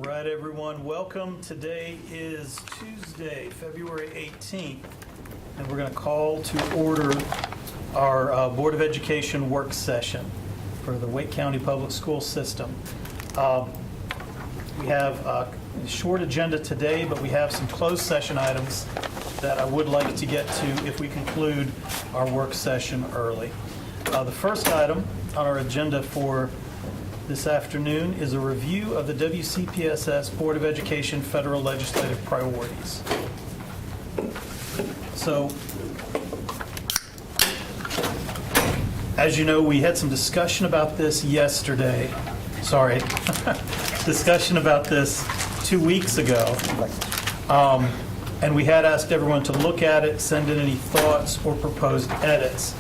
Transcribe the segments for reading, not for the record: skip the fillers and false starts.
right, everyone, welcome. Today is Tuesday, February 18th, and we're going to call to order our Board of Education work session for the Wake County Public School System. We have a short agenda today, but we have some closed session items that I would like to get to if we conclude our work session early. The first item on our agenda for this afternoon is a review of the WCPSS Board of Education federal legislative priorities. So, as you know, we had some discussion about this yesterday. Sorry, discussion about this 2 weeks ago. And we had asked everyone to look at it, send in any thoughts or proposed edits.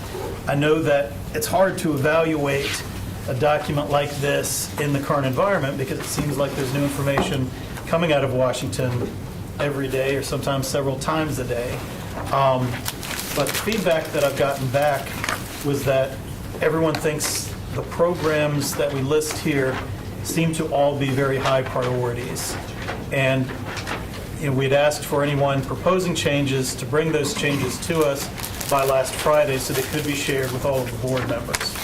I know that it's hard to evaluate a document like this in the current environment because it seems like there's new information coming out of Washington every day or sometimes several times a day. But the feedback that I've gotten back was that everyone thinks the programs that we list here seem to all be very high priorities. And we'd asked for anyone proposing changes to bring those changes to us by last Friday so they could be shared with all of the board members.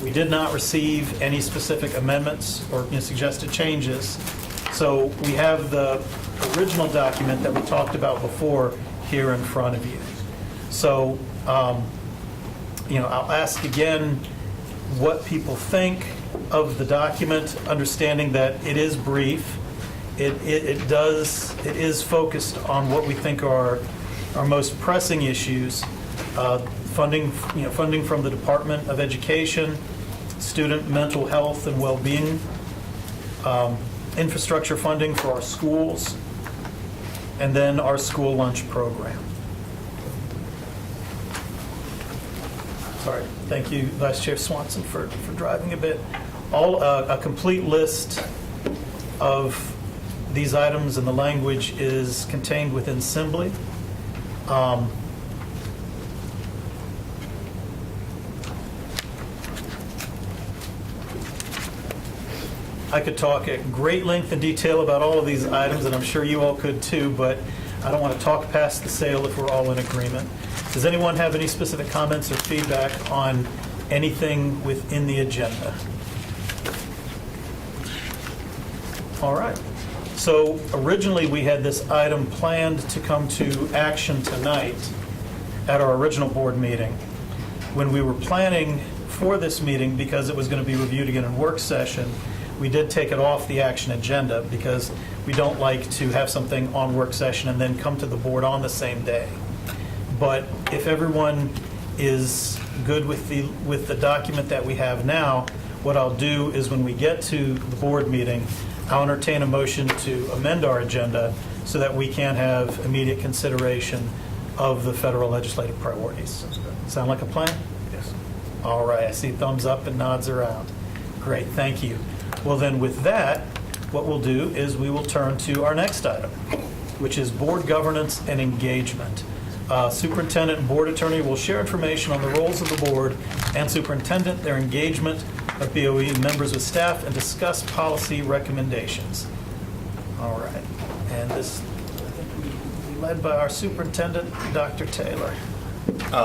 We did not receive any specific amendments or suggested changes. So we have the original document that we talked about before here in front of you. So, I'll ask again what people think of the document, understanding that it is brief. It is focused on what we think are our most pressing issues. Funding from the Department of Education, student mental health and well-being, infrastructure funding for our schools, and then our school lunch program. Sorry, thank you, Vice Chair Swanson, for driving a bit. A complete list of these items and the language is contained within Assembly. I could talk at great length and detail about all of these items, and I'm sure you all could too, but I don't want to talk past the sale if we're all in agreement. Does anyone have any specific comments or feedback on anything within the agenda? All right. So originally we had this item planned to come to action tonight at our original board meeting. When we were planning for this meeting, because it was going to be reviewed again in work session, we did take it off the action agenda because we don't like to have something on work session and then come to the board on the same day. But if everyone is good with the document that we have now, what I'll do is when we get to the board meeting, I'll entertain a motion to amend our agenda so that we can have immediate consideration of the federal legislative priorities. Sound like a plan? Yes. All right, I see thumbs up and nods around. Great, thank you. Well then with that, what we'll do is we will turn to our next item, which is board governance and engagement. Superintendent and board attorney will share information on the roles of the board and superintendent, their engagement of BOE members with staff, and discuss policy recommendations. All right, and this, I think, will be led by our superintendent, Dr. Taylor.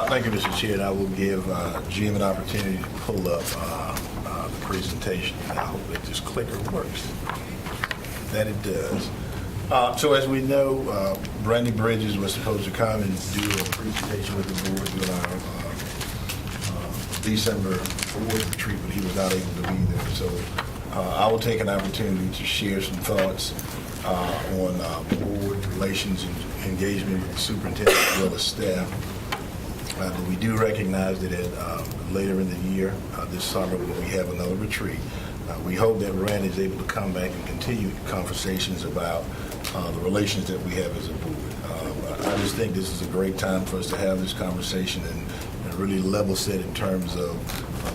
Thank you, Mr. Chair. And I will give Jim an opportunity to pull up the presentation. I hope that this clicker works. That it does. So as we know, Brandy Bridges was supposed to come and do a presentation with the board during our December 4th retreat, but he was not able to be there. So I will take an opportunity to share some thoughts on board relations and engagement with the superintendent as well as staff. But we do recognize that later in the year, this summer, when we have another retreat, we hope that Randy is able to come back and continue conversations about the relations that we have as a board. I just think this is a great time for us to have this conversation and really level set in terms of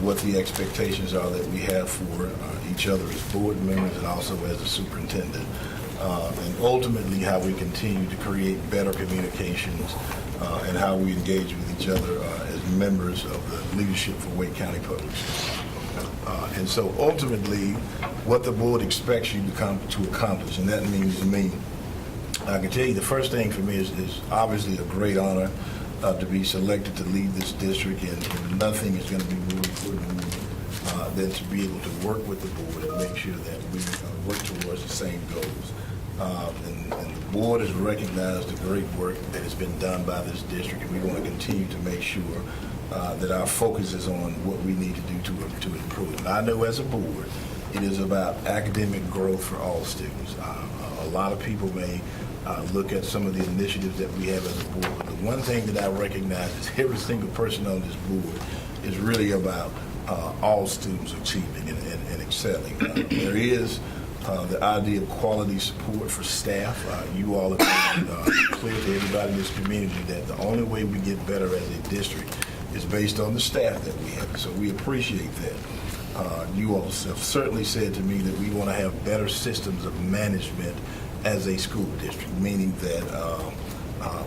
what the expectations are that we have for each other as board members and also as a superintendent. And ultimately how we continue to create better communications and how we engage with each other as members of the leadership for Wake County Public Schools. And so ultimately, what the board expects you to accomplish, and that means to me, I can tell you the first thing for me is obviously a great honor to be selected to lead this district, and nothing is going to be more important to me than to be able to work with the board and make sure that we work towards the same goals. And the board has recognized the great work that has been done by this district, and we want to continue to make sure that our focus is on what we need to do to improve. And I know as a board, it is about academic growth for all students. A lot of people may look at some of the initiatives that we have as a board, but the one thing that I recognize is every single person on this board is really about all students achieving and excelling. There is the idea of quality support for staff. You all have made clear to everybody in this community that the only way we get better as a district is based on the staff that we have. So we appreciate that. You all have certainly said to me that we want to have better systems of management as a school district, meaning that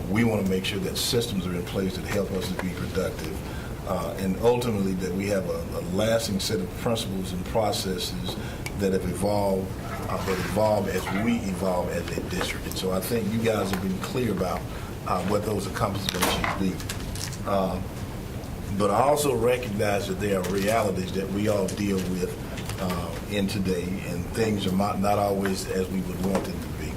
we want to make sure that systems are in place that help us to be productive, and ultimately that we have a lasting set of principles and processes that have evolved, as we evolve as a district. And so I think you guys have been clear about what those accomplishments should be. But I also recognize that there are realities that we all deal with in today, and things are not always as we would want them to be.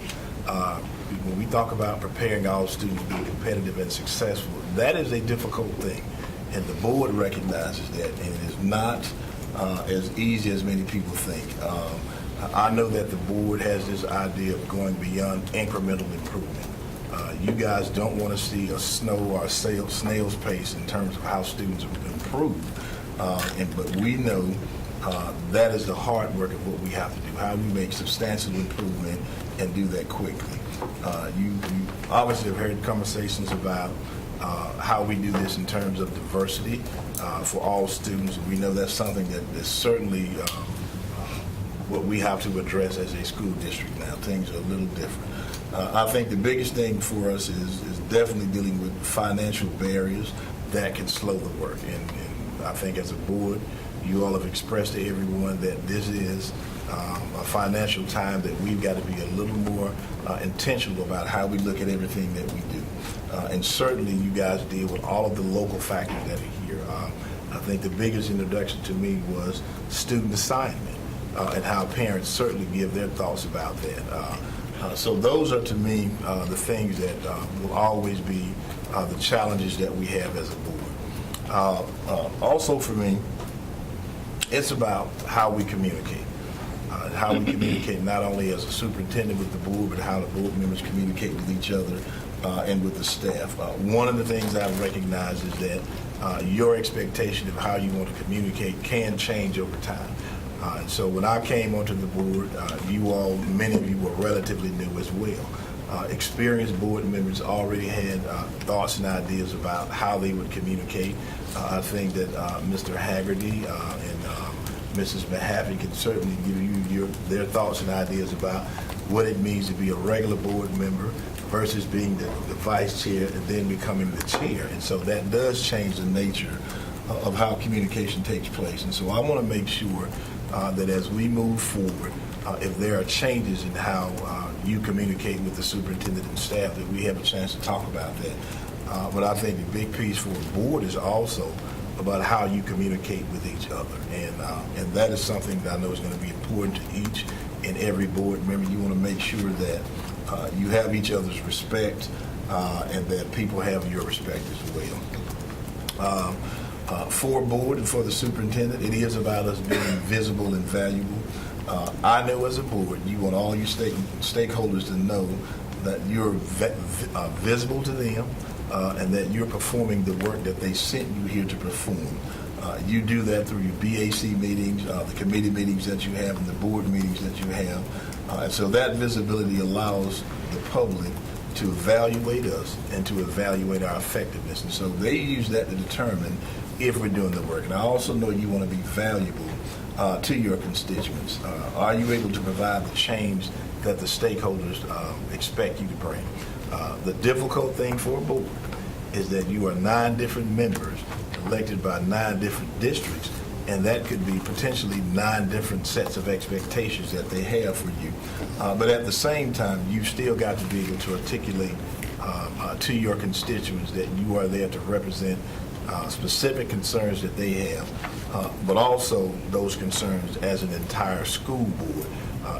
When we talk about preparing all students to be competitive and successful, that is a difficult thing, and the board recognizes that, and it is not as easy as many people think. I know that the board has this idea of going beyond incremental improvement. You guys don't want to see a snow or a snail's pace in terms of how students improve, but we know that is the hard work of what we have to do, how we make substantial improvement and do that quickly. You obviously have heard conversations about how we do this in terms of diversity for all students. We know that's something that is certainly what we have to address as a school district now. Things are a little different. I think the biggest thing for us is definitely dealing with financial barriers that can slow the work. And I think as a board, you all have expressed to everyone that this is a financial time that we've got to be a little more intentional about how we look at everything that we do. And certainly you guys deal with all of the local factors that are here. I think the biggest introduction to me was student assignment and how parents certainly give their thoughts about that. So those are, to me, the things that will always be the challenges that we have as a board. Also for me, it's about how we communicate. How we communicate not only as a superintendent with the board, but how the board members communicate with each other and with the staff. One of the things I recognize is that your expectation of how you want to communicate can change over time. And so when I came onto the board, you all, many of you were relatively new as well. Experienced board members already had thoughts and ideas about how they would communicate. I think that Mr. Haggerty and Mrs. Mahaffey can certainly give you their thoughts and ideas about what it means to be a regular board member versus being the vice chair and then becoming the chair. And so that does change the nature of how communication takes place. And so I want to make sure that as we move forward, if there are changes in how you communicate with the superintendent and staff, that we have a chance to talk about that. But I think the big piece for the board is also about how you communicate with each other. And that is something that I know is going to be important to each and every board member. You want to make sure that you have each other's respect and that people have your respect as well. For board and for the superintendent, it is about us being visible and valuable. I know as a board, you want all your stakeholders to know that you're visible to them and that you're performing the work that they sent you here to perform. You do that through your BAC meetings, the committee meetings that you have, and the board meetings that you have. And so that visibility allows the public to evaluate us and to evaluate our effectiveness. And so they use that to determine if we're doing the work. And I also know you want to be valuable to your constituents. Are you able to provide the change that the stakeholders expect you to bring? The difficult thing for a board is that you are 9 different members elected by 9 different districts, and that could be potentially 9 different sets of expectations that they have for you. But at the same time, you've still got to be able to articulate to your constituents that you are there to represent specific concerns that they have, but also those concerns as an entire school board.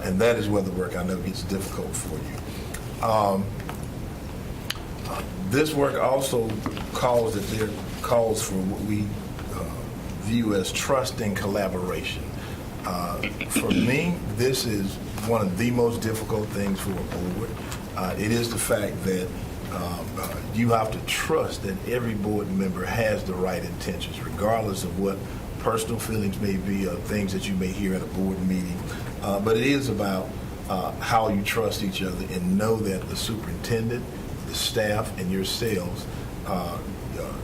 And that is where the work I know gets difficult for you. This work also calls for what we view as trust and collaboration. For me, this is one of the most difficult things for a board. It is the fact that you have to trust that every board member has the right intentions, regardless of what personal feelings may be or things that you may hear at a board meeting. But it is about how you trust each other and know that the superintendent, the staff, and yourselves,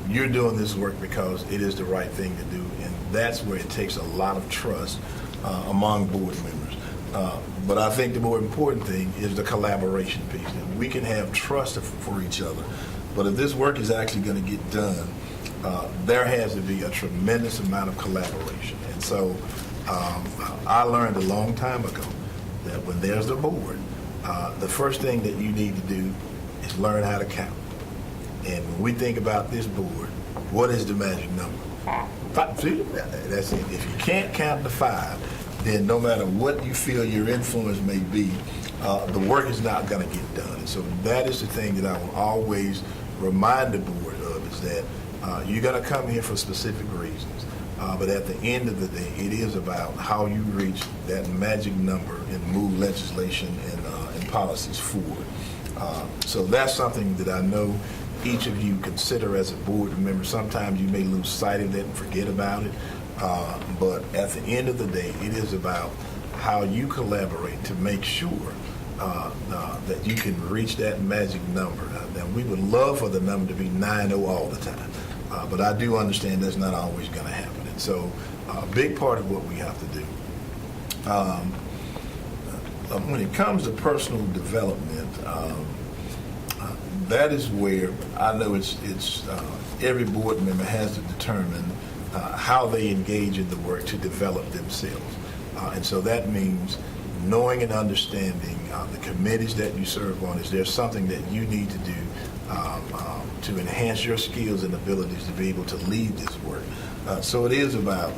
you're doing this work because it is the right thing to do. And that's where it takes a lot of trust among board members. But I think the more important thing is the collaboration piece. And we can have trust for each other, but if this work is actually going to get done, there has to be a tremendous amount of collaboration. And so I learned a long time ago that when there's a board, the first thing that you need to do is learn how to count. And when we think about this board, what is the magic number? 5. See, that's it. If you can't count to 5, then no matter what you feel your influence may be, the work is not going to get done. And so that is the thing that I will always remind the board of, is that you're going to come here for specific reasons. But at the end of the day, it is about how you reach that magic number and move legislation and policies forward. So that's something that I know each of you consider as a board member. Sometimes you may lose sight of that and forget about it. But at the end of the day, it is about how you collaborate to make sure that you can reach that magic number. Now, we would love for the number to be 9-0 all the time. But I do understand that's not always going to happen. And so a big part of what we have to do, when it comes to personal development, that is where I know it's every board member has to determine how they engage in the work to develop themselves. And so that means knowing and understanding the committees that you serve on. Is there something that you need to do to enhance your skills and abilities to be able to lead this work? So it is about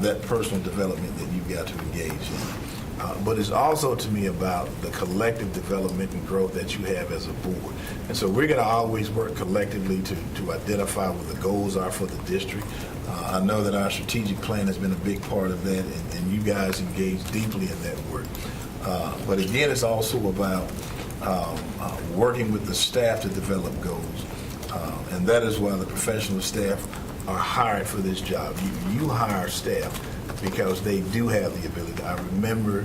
that personal development that you've got to engage in. But it's also, to me, about the collective development and growth that you have as a board. And so we're going to always work collectively to identify what the goals are for the district. I know that our strategic plan has been a big part of that, and you guys engage deeply in that work. But again, it's also about working with the staff to develop goals. And that is why the professional staff are hired for this job. You hire staff because they do have the ability. I remember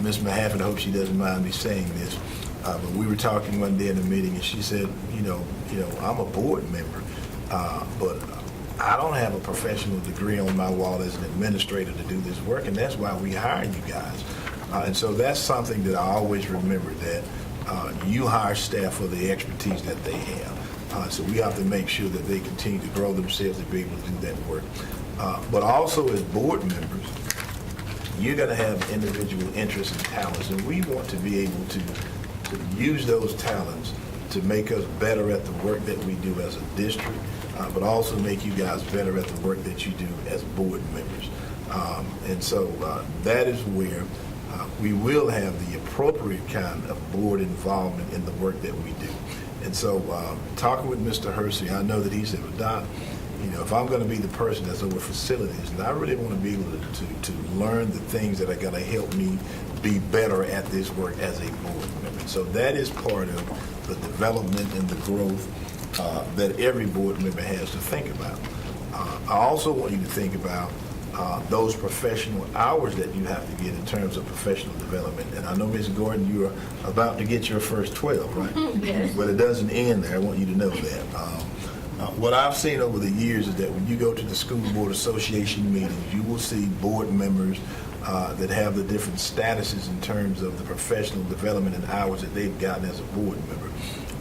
Ms. Mahaffey, I hope she doesn't mind me saying this, but we were talking one day in a meeting, and she said, you know, I'm a board member, but I don't have a professional degree on my wall as an administrator to do this work, and that's why we hire you guys. And so that's something that I always remember, that you hire staff for the expertise that they have. So we have to make sure that they continue to grow themselves to be able to do that work. But also as board members, you're going to have individual interests and talents, and we want to be able to use those talents to make us better at the work that we do as a district, but also make you guys better at the work that you do as board members. And so that is where we will have the appropriate kind of board involvement in the work that we do. And so talking with Mr. Hersey, I know that he said, well, Doc, if I'm going to be the person that's over facilities, and I really want to be able to learn the things that are going to help me be better at this work as a board member. So that is part of the development and the growth that every board member has to think about. I also want you to think about those professional hours that you have to get in terms of professional development. And I know, Ms. Gordon, you are about to get your first 12, right? Yes. But it doesn't end there. I want you to know that. What I've seen over the years is that when you go to the school board association meetings, you will see board members that have the different statuses in terms of the professional development and hours that they've gotten as a board member.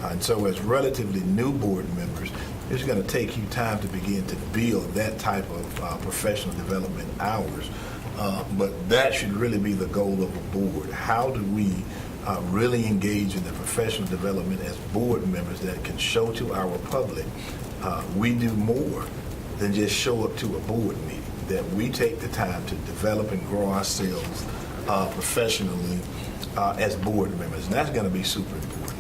And so as relatively new board members, it's going to take you time to begin to build that type of professional development hours. But that should really be the goal of a board. How do we really engage in the professional development as board members that can show to our public we do more than just show up to a board meeting, that we take the time to develop and grow ourselves professionally as board members, and that's going to be super important.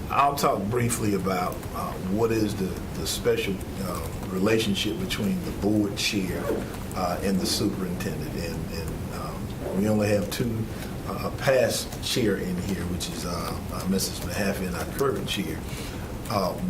I'll talk briefly about what is the special relationship between the board chair and the superintendent. And we only have two past chair in here, which is Mrs. Mahaffey and our current chair.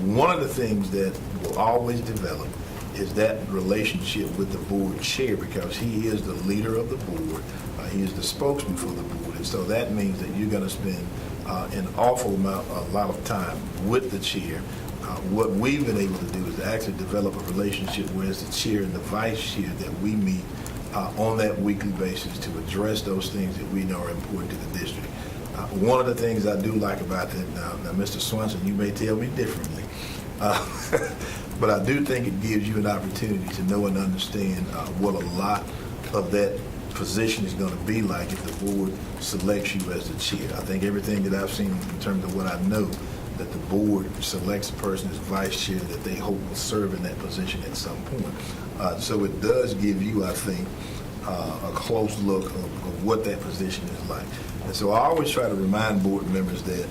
One of the things that will always develop is that relationship with the board chair, because he is the leader of the board. He is the spokesman for the board. And so that means that you're going to spend an awful amount, a lot of time with the chair. What we've been able to do is actually develop a relationship where it's the chair and the vice chair that we meet on that weekly basis to address those things that we know are important to the district. One of the things I do like about that, now Mr. Swanson, you may tell me differently, but I do think it gives you an opportunity to know and understand what a lot of that position is going to be like if the board selects you as the chair. I think everything that I've seen in terms of what I know, that the board selects a person as vice chair that they hope will serve in that position at some point. So it does give you, I think, a close look of what that position is like. And so I always try to remind board members that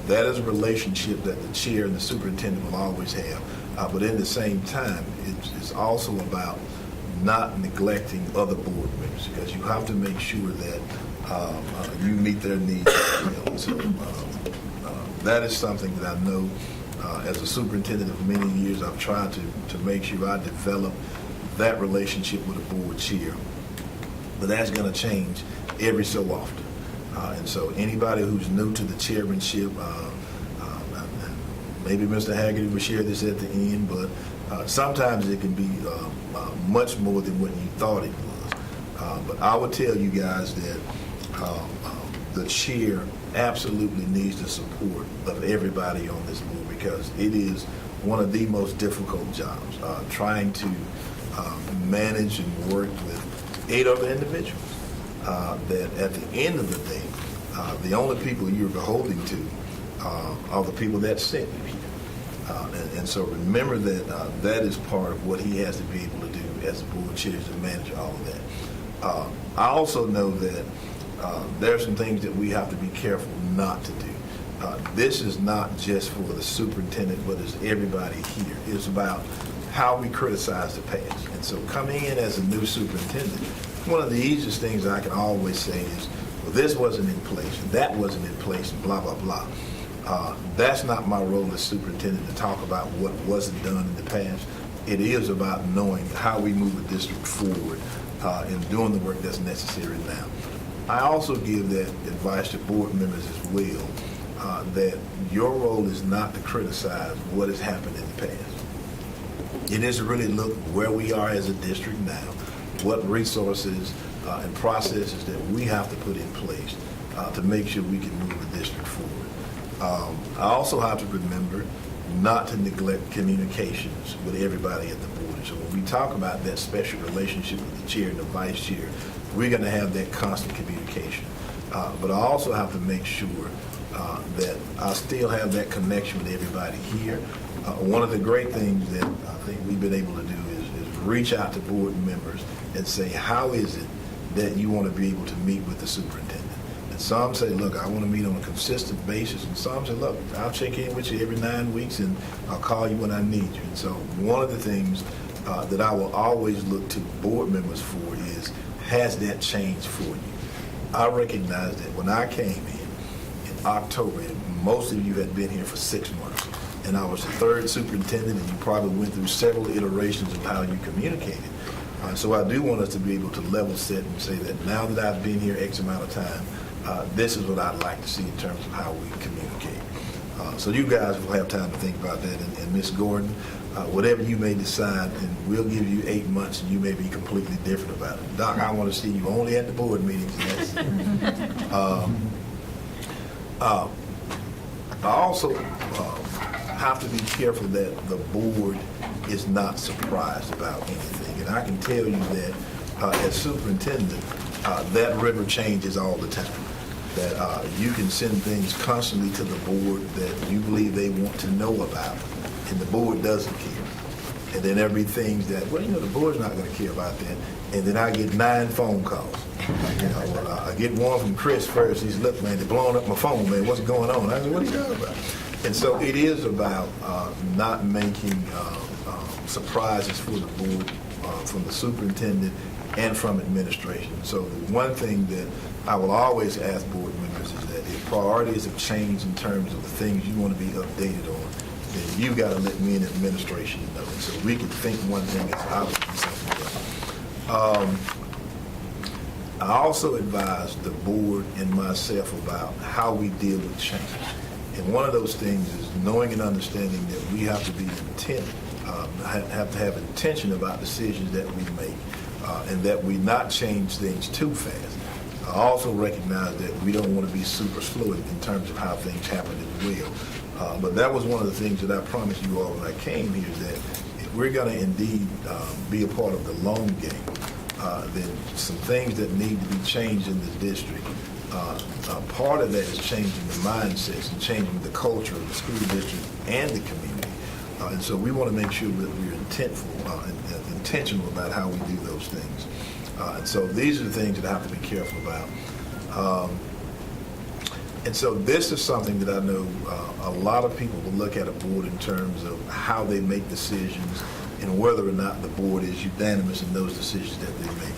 that is a relationship that the chair and the superintendent will always have. But in the same time, it's also about not neglecting other board members, because you have to make sure that you meet their needs. So that is something that I know as a superintendent of many years, I've tried to make sure I develop that relationship with a board chair. But that's going to change every so often. And so anybody who's new to the chairmanship, maybe Mr. Haggerty will share this at the end, but sometimes it can be much more than what you thought it was. But I would tell you guys that the chair absolutely needs the support of everybody on this board, because it is one of the most difficult jobs, trying to manage and work with 8 other individuals that at the end of the day, the only people you're beholden to are the people that sent you here. And so remember that that is part of what he has to be able to do as a board chair, to manage all of that. I also know that there are some things that we have to be careful not to do. This is not just for the superintendent, but it's everybody here. It's about how we criticize the past. And so coming in as a new superintendent, one of the easiest things I can always say is, well, this wasn't in place, and that wasn't in place, and blah, blah, blah. That's not my role as superintendent, to talk about what wasn't done in the past. It is about knowing how we move the district forward and doing the work that's necessary now. I also give that advice to board members as well, that your role is not to criticize what has happened in the past. It is to really look where we are as a district now, what resources and processes that we have to put in place to make sure we can move the district forward. I also have to remember not to neglect communications with everybody at the board. So when we talk about that special relationship with the chair and the vice chair, we're going to have that constant communication. But I also have to make sure that I still have that connection with everybody here. One of the great things that I think we've been able to do is reach out to board members and say, how is it that you want to be able to meet with the superintendent? And some say, look, I want to meet on a consistent basis. And some say, look, I'll check in with you every 9 weeks and I'll call you when I need you. And so one of the things that I will always look to board members for is, has that changed for you? I recognize that when I came in October, most of you had been here for 6 months, and I was the 3rd superintendent, and you probably went through several iterations of how you communicated. So I do want us to be able to level set and say that now that I've been here X amount of time, this is what I'd like to see in terms of how we communicate. So you guys will have time to think about that, and Ms. Gordon, whatever you may decide, and we'll give you 8 months, and you may be completely different about it. Doc, I want to see you only at the board meetings. And that's, I also have to be careful that the board is not surprised about anything. And I can tell you that as superintendent, that river changes all the time. That you can send things constantly to the board that you believe they want to know about, and the board doesn't care. And then there'll be things that, well, the board's not going to care about that. And then I get 9 phone calls. I get one from Chris first. He's, look, man, they're blowing up my phone, man. What's going on? I said, what are you talking about? And so it is about not making surprises for the board, from the superintendent, and from administration. So the one thing that I will always ask board members is that if priorities have changed in terms of the things you want to be updated on, then you got to let me in administration know it. So we can think one thing is obviously something else. I also advise the board and myself about how we deal with change. And one of those things is knowing and understanding that we have to be have to have intention about decisions that we make, and that we not change things too fast. I also recognize that we don't want to be super fluid in terms of how things happen as well. But that was one of the things that I promised you all when I came here, that if we're going to indeed be a part of the long game, then some things that need to be changed in the district, part of that is changing the mindsets and changing the culture of the school district and the community. And so we want to make sure that we're intentional about how we do those things. And so these are the things that I have to be careful about. And so this is something that I know a lot of people will look at a board in terms of how they make decisions and whether or not the board is unanimous in those decisions that they make.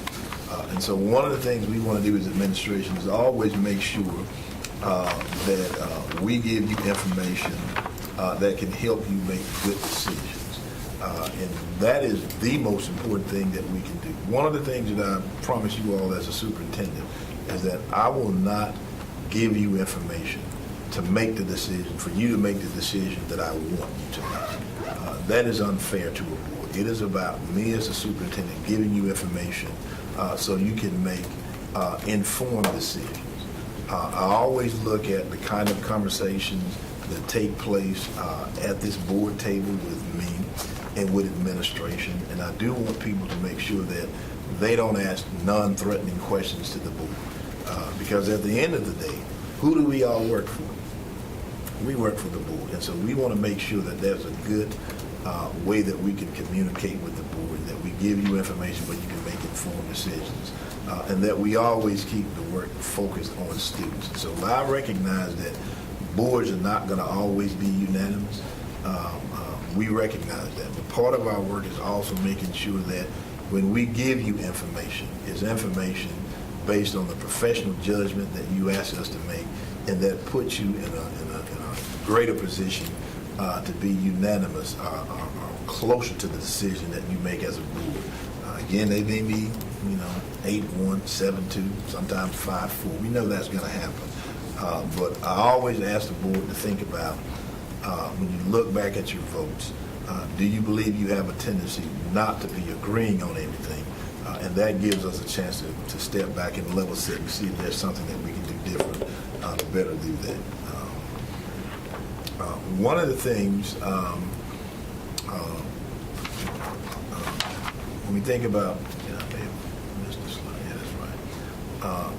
And so one of the things we want to do as administration is always make sure that we give you information that can help you make good decisions. And that is the most important thing that we can do. One of the things that I promise you all as a superintendent is that I will not give you information to make the decision, for you to make the decision that I want you to make. That is unfair to a board. It is about me as a superintendent giving you information so you can make informed decisions. I always look at the kind of conversations that take place at this board table with me and with administration, and I do want people to make sure that they don't ask non-threatening questions to the board. Because at the end of the day, who do we all work for? We work for the board, and so we want to make sure that there's a good way that we can communicate with the board, that we give you information where you can make informed decisions, and that we always keep the work focused on students. And so I recognize that boards are not going to always be unanimous. We recognize that, but part of our work is also making sure that when we give you information, it's information based on the professional judgment that you ask us to make, and that puts you in a greater position to be unanimous or closer to the decision that you make as a board. Again, they may be, 8-1, 7-2, sometimes 5-4. We know that's going to happen. But I always ask the board to think about, when you look back at your votes, do you believe you have a tendency not to be agreeing on everything? And that gives us a chance to step back and level set and see if there's something that we can do different to better do that. One of the things, when we think about, I may have missed this slide. Yeah, that's right.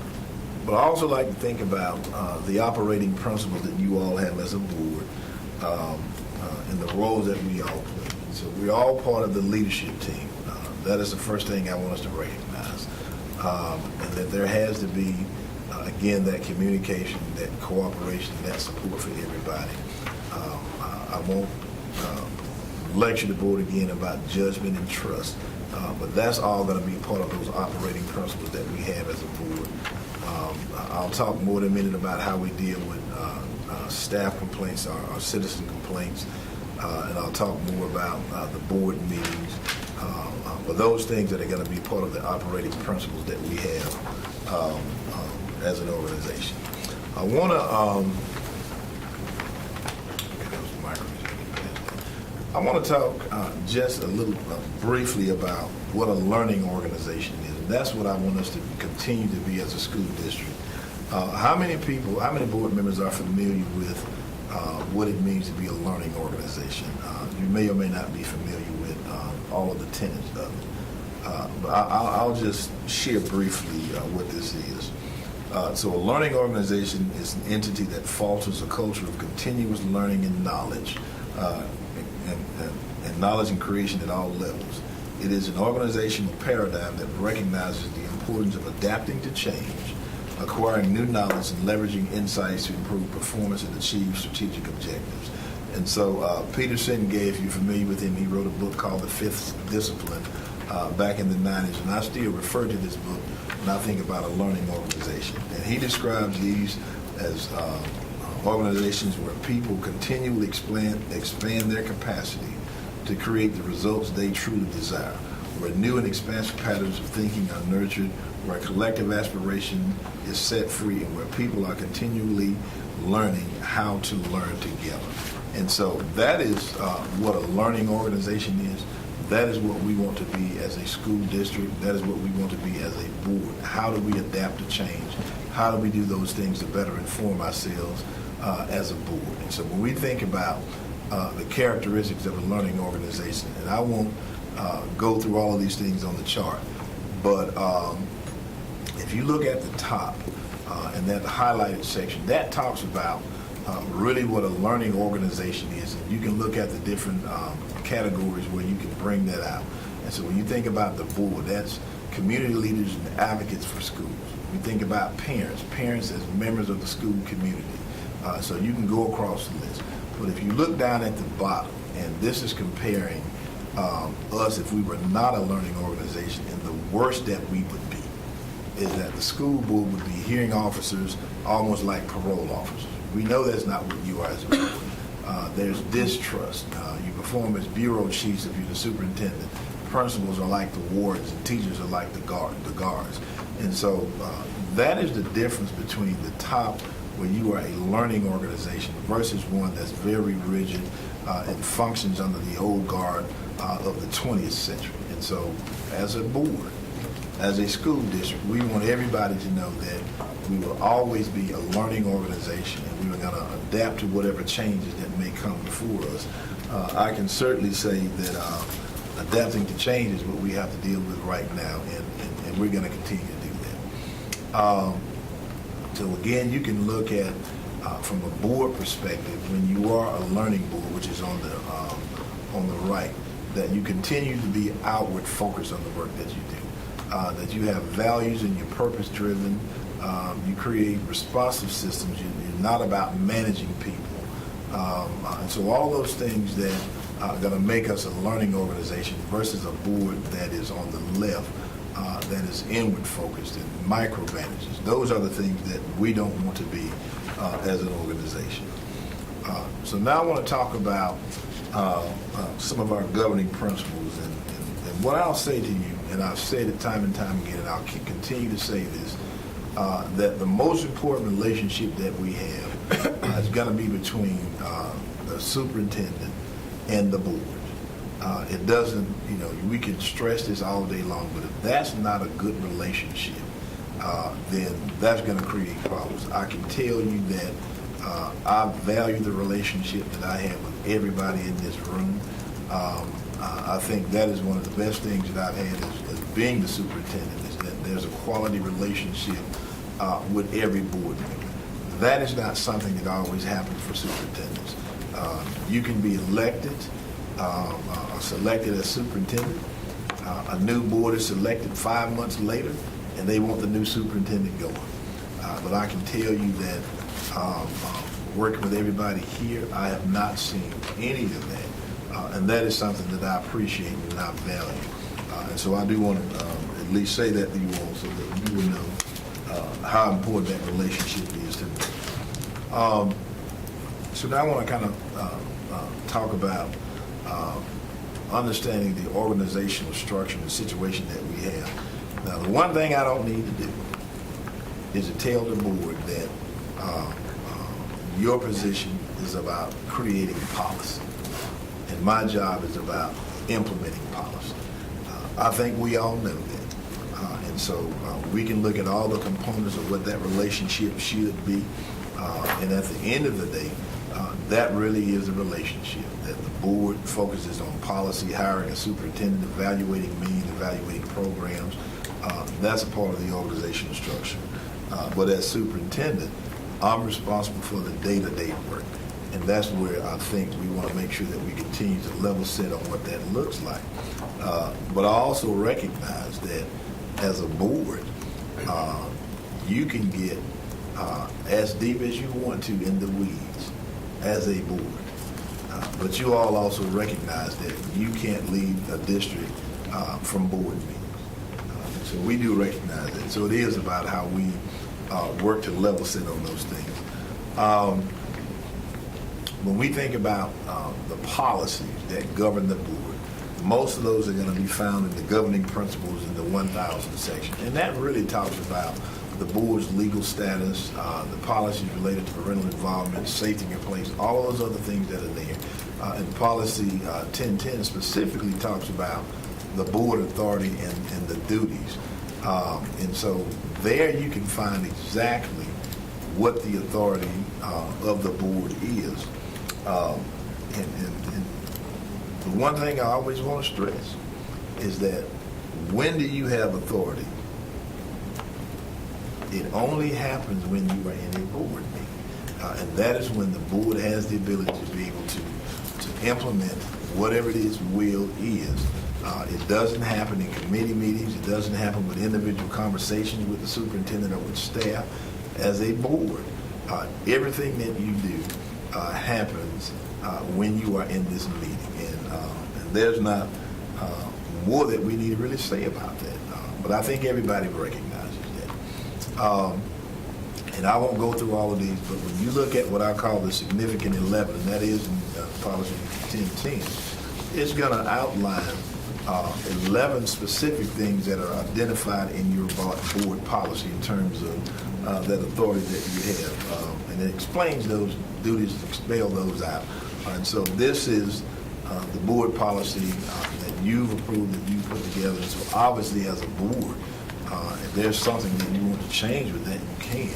But I also like to think about the operating principles that you all have as a board and the roles that we all play. So we're all part of the leadership team. That is the first thing I want us to recognize. And that there has to be, again, that communication, that cooperation, that support for everybody. I won't lecture the board again about judgment and trust, but that's all going to be part of those operating principles that we have as a board. I'll talk more in a minute about how we deal with staff complaints, our citizen complaints, and I'll talk more about the board meetings. But those things that are going to be part of the operating principles that we have as an organization. I want to talk just a little briefly about what a learning organization is. And that's what I want us to continue to be as a school district. How many board members are familiar with what it means to be a learning organization. You may or may not be familiar with all of the tenets of it. But I'll just share briefly what this is. So a learning organization is an entity that fosters a culture of continuous learning and knowledge, and knowledge and creation at all levels. It is an organizational paradigm that recognizes the importance of adapting to change, acquiring new knowledge, and leveraging insights to improve performance and achieve strategic objectives. And so Peterson, if you're familiar with him, he wrote a book called The Fifth Discipline back in the 90s, and I still refer to this book when I think about a learning organization. And he describes these as organizations where people continually expand their capacity to create the results they truly desire, where new and expansive patterns of thinking are nurtured, where collective aspiration is set free, and where people are continually learning how to learn together. And so that is what a learning organization is. That is what we want to be as a school district. That is what we want to be as a board. How do we adapt to change? How do we do those things to better inform ourselves as a board? And so when we think about the characteristics of a learning organization, and I won't go through all of these things on the chart, but if you look at the top and that highlighted section, that talks about really what a learning organization is. And you can look at the different categories where you can bring that out. And so when you think about the board, that's community leaders and advocates for schools. We think about parents as members of the school community. So you can go across the list. But if you look down at the bottom, and this is comparing us if we were not a learning organization, and the worst that we would be is that the school board would be hearing officers almost like parole officers. We know that's not what you are as a board. There's distrust. You perform as bureau chiefs if you're the superintendent. Principals are like the wardens, and teachers are like the guards. And so that is the difference between the top, where you are a learning organization, versus one that's very rigid and functions under the old guard of the 20th century. And so as a board, as a school district, we want everybody to know that we will always be a learning organization, and we are going to adapt to whatever changes that may come before us. I can certainly say that adapting to change is what we have to deal with right now, and we're going to continue to do that. So again, you can look at, from a board perspective, when you are a learning board, which is on the right, that you continue to be outward focused on the work that you do, that you have values and you're purpose driven. You create responsive systems. You're not about managing people. And so all those things that are going to make us a learning organization versus a board that is on the left, that is inward focused and micromanages. Those are the things that we don't want to be as an organization. So now I want to talk about some of our governing principles. And what I'll say to you, and I've said it time and time again, and I'll continue to say this, that the most important relationship that we have is going to be between the superintendent and the board. It doesn't, we can stress this all day long, but if that's not a good relationship, then that's going to create problems. I can tell you that I value the relationship that I have with everybody in this room. I think that is one of the best things that I've had as being the superintendent, is that there's a quality relationship with every board member. That is not something that always happens for superintendents. You can be elected, selected as superintendent. A new board is selected 5 months later, and they want the new superintendent going. But I can tell you that working with everybody here, I have not seen any of that. And that is something that I appreciate and I value. And so I do want to at least say that to you all so that you will know how important that relationship is to me. So now I want to kind of talk about understanding the organizational structure and the situation that we have. Now, the one thing I don't need to do is to tell the board that your position is about creating policy, and my job is about implementing policy. I think we all know that. And so we can look at all the components of what that relationship should be. And at the end of the day, That really is a relationship, that the board focuses on policy, hiring a superintendent, evaluating means, evaluating programs. That's a part of the organizational structure. But as superintendent, I'm responsible for the day-to-day work. And that's where I think we want to make sure that we continue to level set on what that looks like. But I also recognize that as a board, you can get as deep as you want to in the weeds as a board. But you all also recognize that you can't lead a district from board meetings. So we do recognize that. So it is about how we work to level set on those things. When we think about the policies that govern the board, most of those are going to be found in the governing principles in the 1000 section. And that really talks about the board's legal status, the policies related to parental involvement, safety in place, all of those other things that are there. And policy 1010 specifically talks about the board authority and the duties. And so there you can find exactly what the authority of the board is. And the one thing I always want to stress is that when do you have authority? It only happens when you are in a board meeting. And that is when the board has the ability to be able to implement whatever it is will is. It doesn't happen in committee meetings. It doesn't happen with individual conversations with the superintendent or with staff. As a board, everything that you do happens when you are in this meeting. And there's not more that we need to really say about that. But I think everybody recognizes that. And I won't go through all of these, but when you look at what I call the significant 11, and that is in policy 1010, it's going to outline 11 specific things that are identified in your board policy in terms of that authority that you have. And it explains those duties, spell those out. And so this is the board policy that you've approved, that you've put together. And so obviously as a board, if there's something that you want to change with that, you can.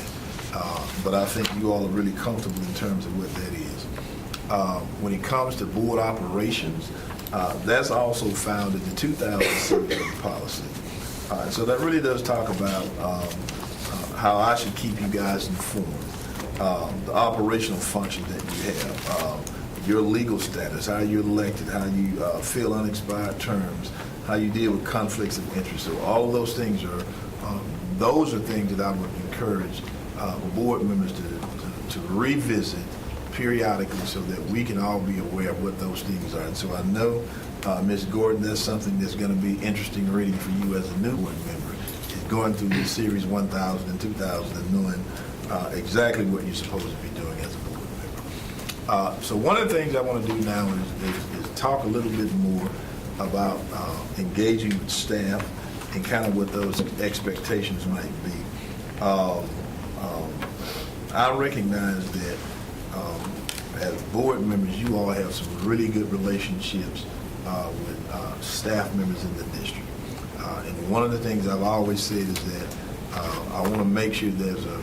But I think you all are really comfortable in terms of what that is. When it comes to board operations, that's also found in the 2007 policy. So that really does talk about how I should keep you guys informed, the operational functions that you have, your legal status, how you're elected, how you fill unexpired terms, how you deal with conflicts of interest. So all of those things are things that I would encourage board members to revisit periodically so that we can all be aware of what those things are. And so I know, Ms. Gordon, that's something that's going to be interesting reading for you as a new board member, is going through the series 1000 and 2000 and knowing exactly what you're supposed to be doing as a board member. So one of the things I want to do now is talk a little bit more about engaging with staff and kind of what those expectations might be. I recognize that as board members, you all have some really good relationships with staff members in the district. And one of the things I've always said is that I want to make sure there's a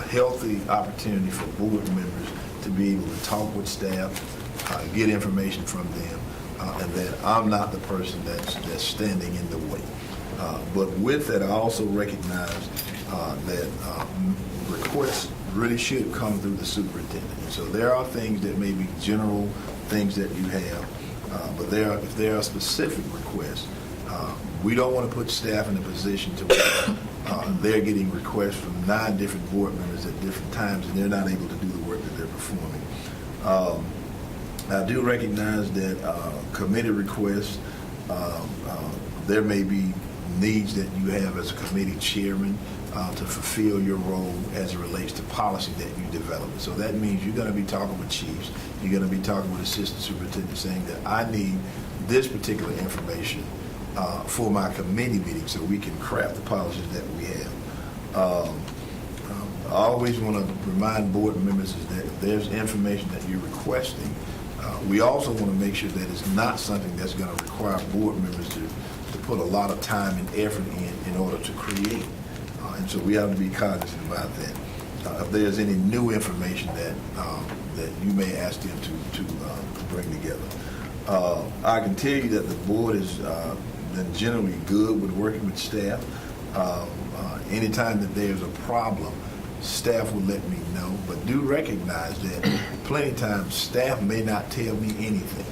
healthy opportunity for board members to be able to talk with staff, get information from them, and that I'm not the person that's standing in the way. But with that, I also recognize that requests really should come through the superintendent. And so there are things that may be general things that you have, but if there are specific requests, we don't want to put staff in a position to where they're getting requests from 9 different board members at different times and they're not able to do the work that they're performing. I do recognize that committee requests, there may be needs that you have as a committee chairman to fulfill your role as it relates to policy that you develop. So that means you're going to be talking with chiefs, you're going to be talking with assistant superintendents saying that I need this particular information for my committee meeting so we can craft the policies that we have. I always want to remind board members is that if there's information that you're requesting, we also want to make sure that it's not something that's going to require board members to put a lot of time and effort in order to create. And so we have to be cognizant about that. if there's any new information that you may ask them to bring together. I can tell you that the board has been generally good with working with staff. Anytime that there's a problem, staff will let me know, but do recognize that plenty of times staff may not tell me anything.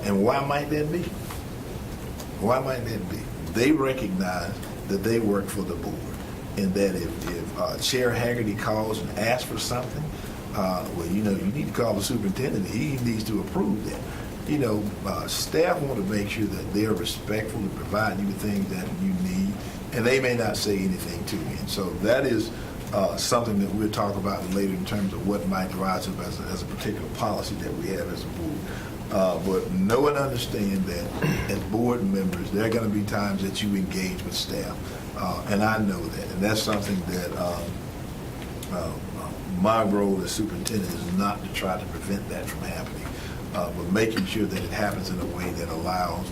And why might that be? Why might that be? They recognize that they work for the board, and that if Chair Haggerty calls and asks for something, well, you need to call the superintendent. He needs to approve that. Staff want to make sure that they're respectful and provide you with things that you need, and they may not say anything to me. And so that is something that we'll talk about later in terms of what might rise up as a particular policy that we have as a board. But know and understand that as board members, there are going to be times that you engage with staff, and I know that, and that's something that my role as superintendent is not to try to prevent that from happening, but making sure that it happens in a way that allows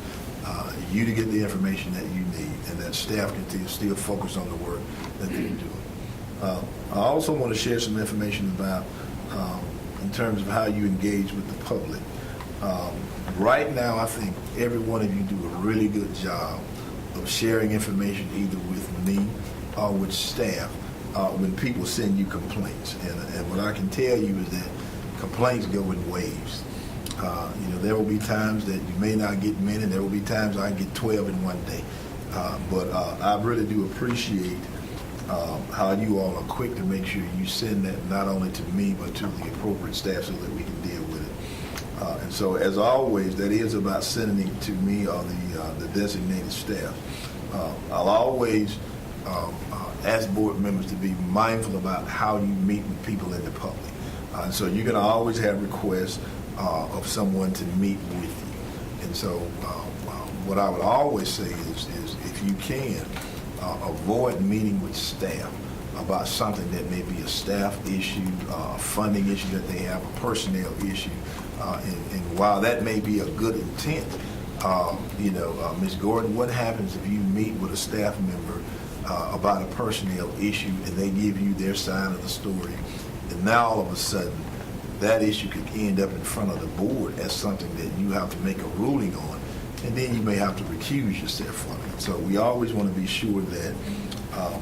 you to get the information that you need, and that staff can still focus on the work that they're doing. I also want to share some information about, in terms of how you engage with the public. Right now, I think every one of you do a really good job of sharing information either with me or with staff when people send you complaints. And what I can tell you is that complaints go in waves. There will be times that you may not get many, and there will be times I get 12 in one day. But I really do appreciate how you all are quick to make sure you send that not only to me but to the appropriate staff so that we can deal with it. And so, as always, that is about sending it to me or the designated staff. I'll always ask board members to be mindful about how you meet with people in the public. And so you're going to always have requests of someone to meet with you. And so what I would always say is if you can, avoid meeting with staff about something that may be a staff issue, a funding issue that they have, a personnel issue. And while that may be a good intent, Ms. Gordon, what happens if you meet with a staff member about a personnel issue and they give you their side of the story, and now all of a sudden that issue could end up in front of the board as something that you have to make a ruling on, and then you may have to recuse yourself from it. So we always want to be sure that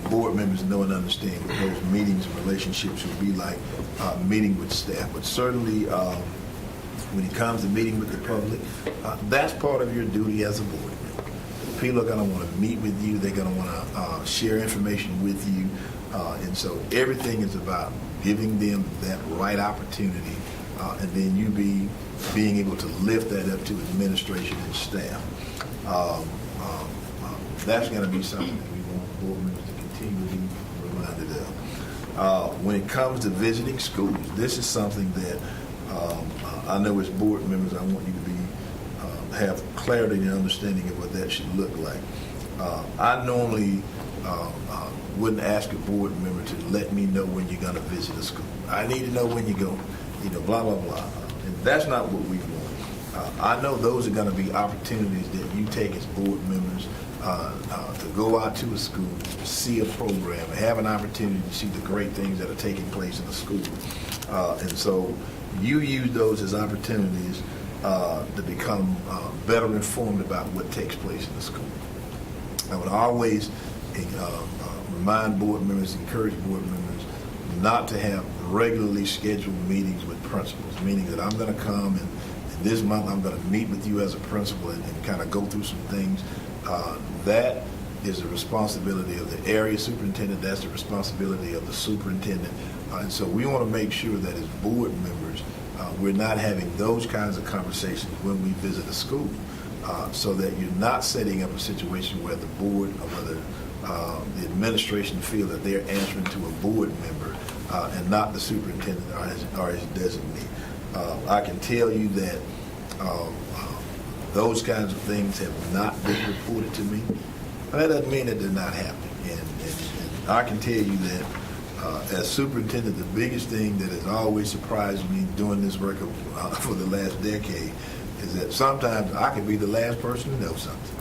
board members know and understand what those meetings and relationships will be like meeting with staff. But certainly when it comes to meeting with the public, that's part of your duty as a board member. People are going to want to meet with you. They're going to want to share information with you. And so everything is about giving them that right opportunity, and then you being able to lift that up to administration and staff. That's going to be something that we want board members to continue to be reminded of. When it comes to visiting schools, this is something that I know as board members, I want you to have clarity and understanding of what that should look like. I normally wouldn't ask a board member to let me know when you're going to visit a school. I need to know when you're going, blah, blah, blah. And that's not what we want. I know those are going to be opportunities that you take as board members to go out to a school, see a program, and have an opportunity to see the great things that are taking place in the school. And so you use those as opportunities to become better informed about what takes place in the school. I would always remind board members, encourage board members not to have regularly scheduled meetings with principals, meaning that I'm going to come and this month I'm going to meet with you as a principal and kind of go through some things. That is the responsibility of the area superintendent. That's the responsibility of the superintendent. And so we want to make sure that as board members, we're not having those kinds of conversations when we visit a school, so that you're not setting up a situation where the board or whether the administration feel that they're answering to a board member and not the superintendent or his designee. I can tell you that those kinds of things have not been reported to me. That doesn't mean that they're not happening. And I can tell you that as superintendent, the biggest thing that has always surprised me doing this work for the last decade is that sometimes I can be the last person to know something.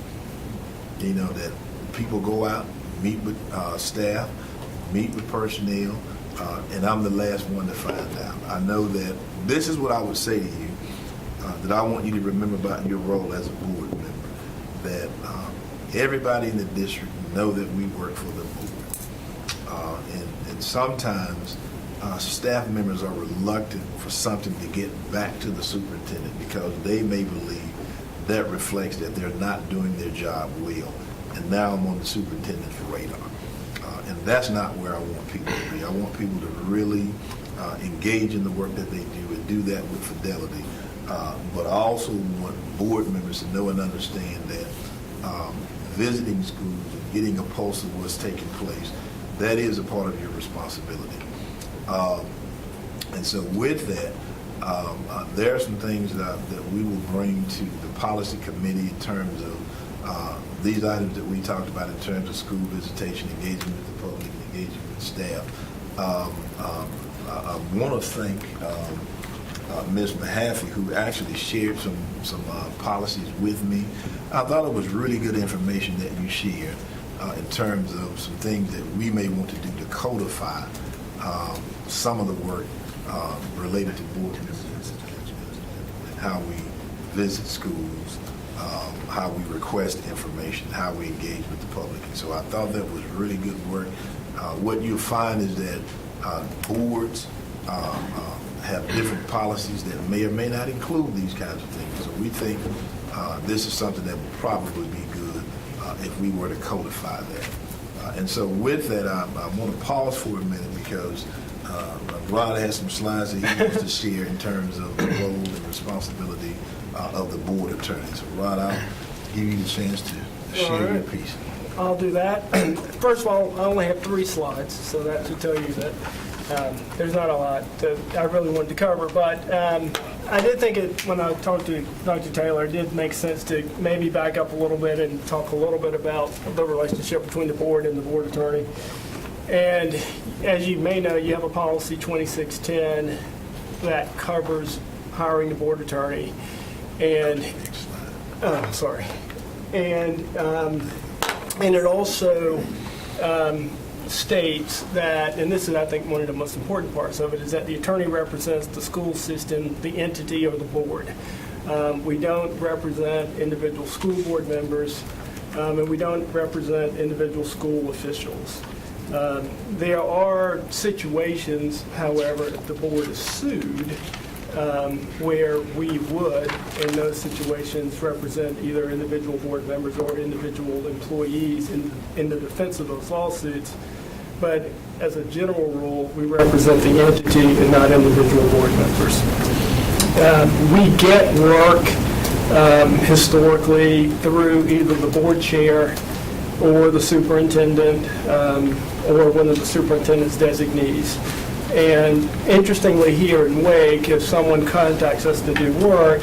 That people go out, meet with staff, meet with personnel, and I'm the last one to find out. I know that this is what I would say to you, that I want you to remember about your role as a board member, that everybody in the district know that we work for the board. And sometimes staff members are reluctant for something to get back to the superintendent because they may believe that reflects that they're not doing their job well. And now I'm on the superintendent's radar. And that's not where I want people to be. I want people to really engage in the work that they do and do that with fidelity. But I also want board members to know and understand that visiting schools and getting a pulse of what's taking place, that is a part of your responsibility. And so with that, there are some things that we will bring to the policy committee in terms of these items that we talked about in terms of school visitation, engagement with the public, engagement with staff. I want to thank Ms. Mahaffey, who actually shared some policies with me. I thought it was really good information that you shared in terms of some things that we may want to do to codify some of the work related to board members, how we visit schools, how we request information, how we engage with the public. And so I thought that was really good work. What you'll find is that boards have different policies that may or may not include these kinds of things. So we think this is something that would probably be good if we were to codify that. And so with that, I want to pause for a minute because Rod has some slides that he wants to share in terms of the role and responsibility of the board attorney. So Rod, I'll give you the chance to share your piece. I'll do that. First of all, I only have 3 slides, so that should tell you that there's not a lot that I really wanted to cover. But I did think when I talked to Dr. Taylor, it did make sense to maybe back up a little bit and talk a little bit about the relationship between the board and the board attorney. And as you may know, you have a policy 2610 that covers hiring the board attorney. And sorry. And it also states that, and this is, I think, one of the most important parts of it, is that the attorney represents the school system, the entity, or the board. We don't represent individual school board members, and we don't represent individual school officials. There are situations, however, if the board is sued, where we would, in those situations, represent either individual board members or individual employees in the defense of those lawsuits. But as a general rule, we represent the entity and not individual board members. We get work historically through either the board chair or the superintendent or one of the superintendent's designees. And interestingly, here in Wake, if someone contacts us to do work,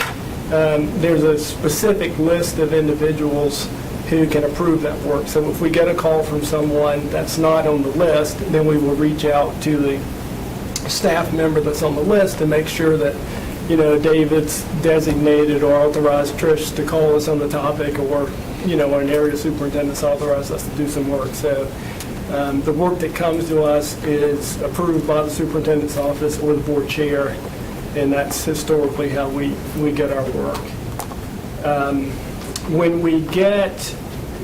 there's a specific list of individuals who can approve that work. So if we get a call from someone that's not on the list, then we will reach out to the staff member that's on the list to make sure that, you know, David's designated or authorized Trish to call us on the topic, or, you know, an area superintendent's authorized us to do some work. So the work that comes to us is approved by the superintendent's office or the board chair, and that's historically how we get our work. When we get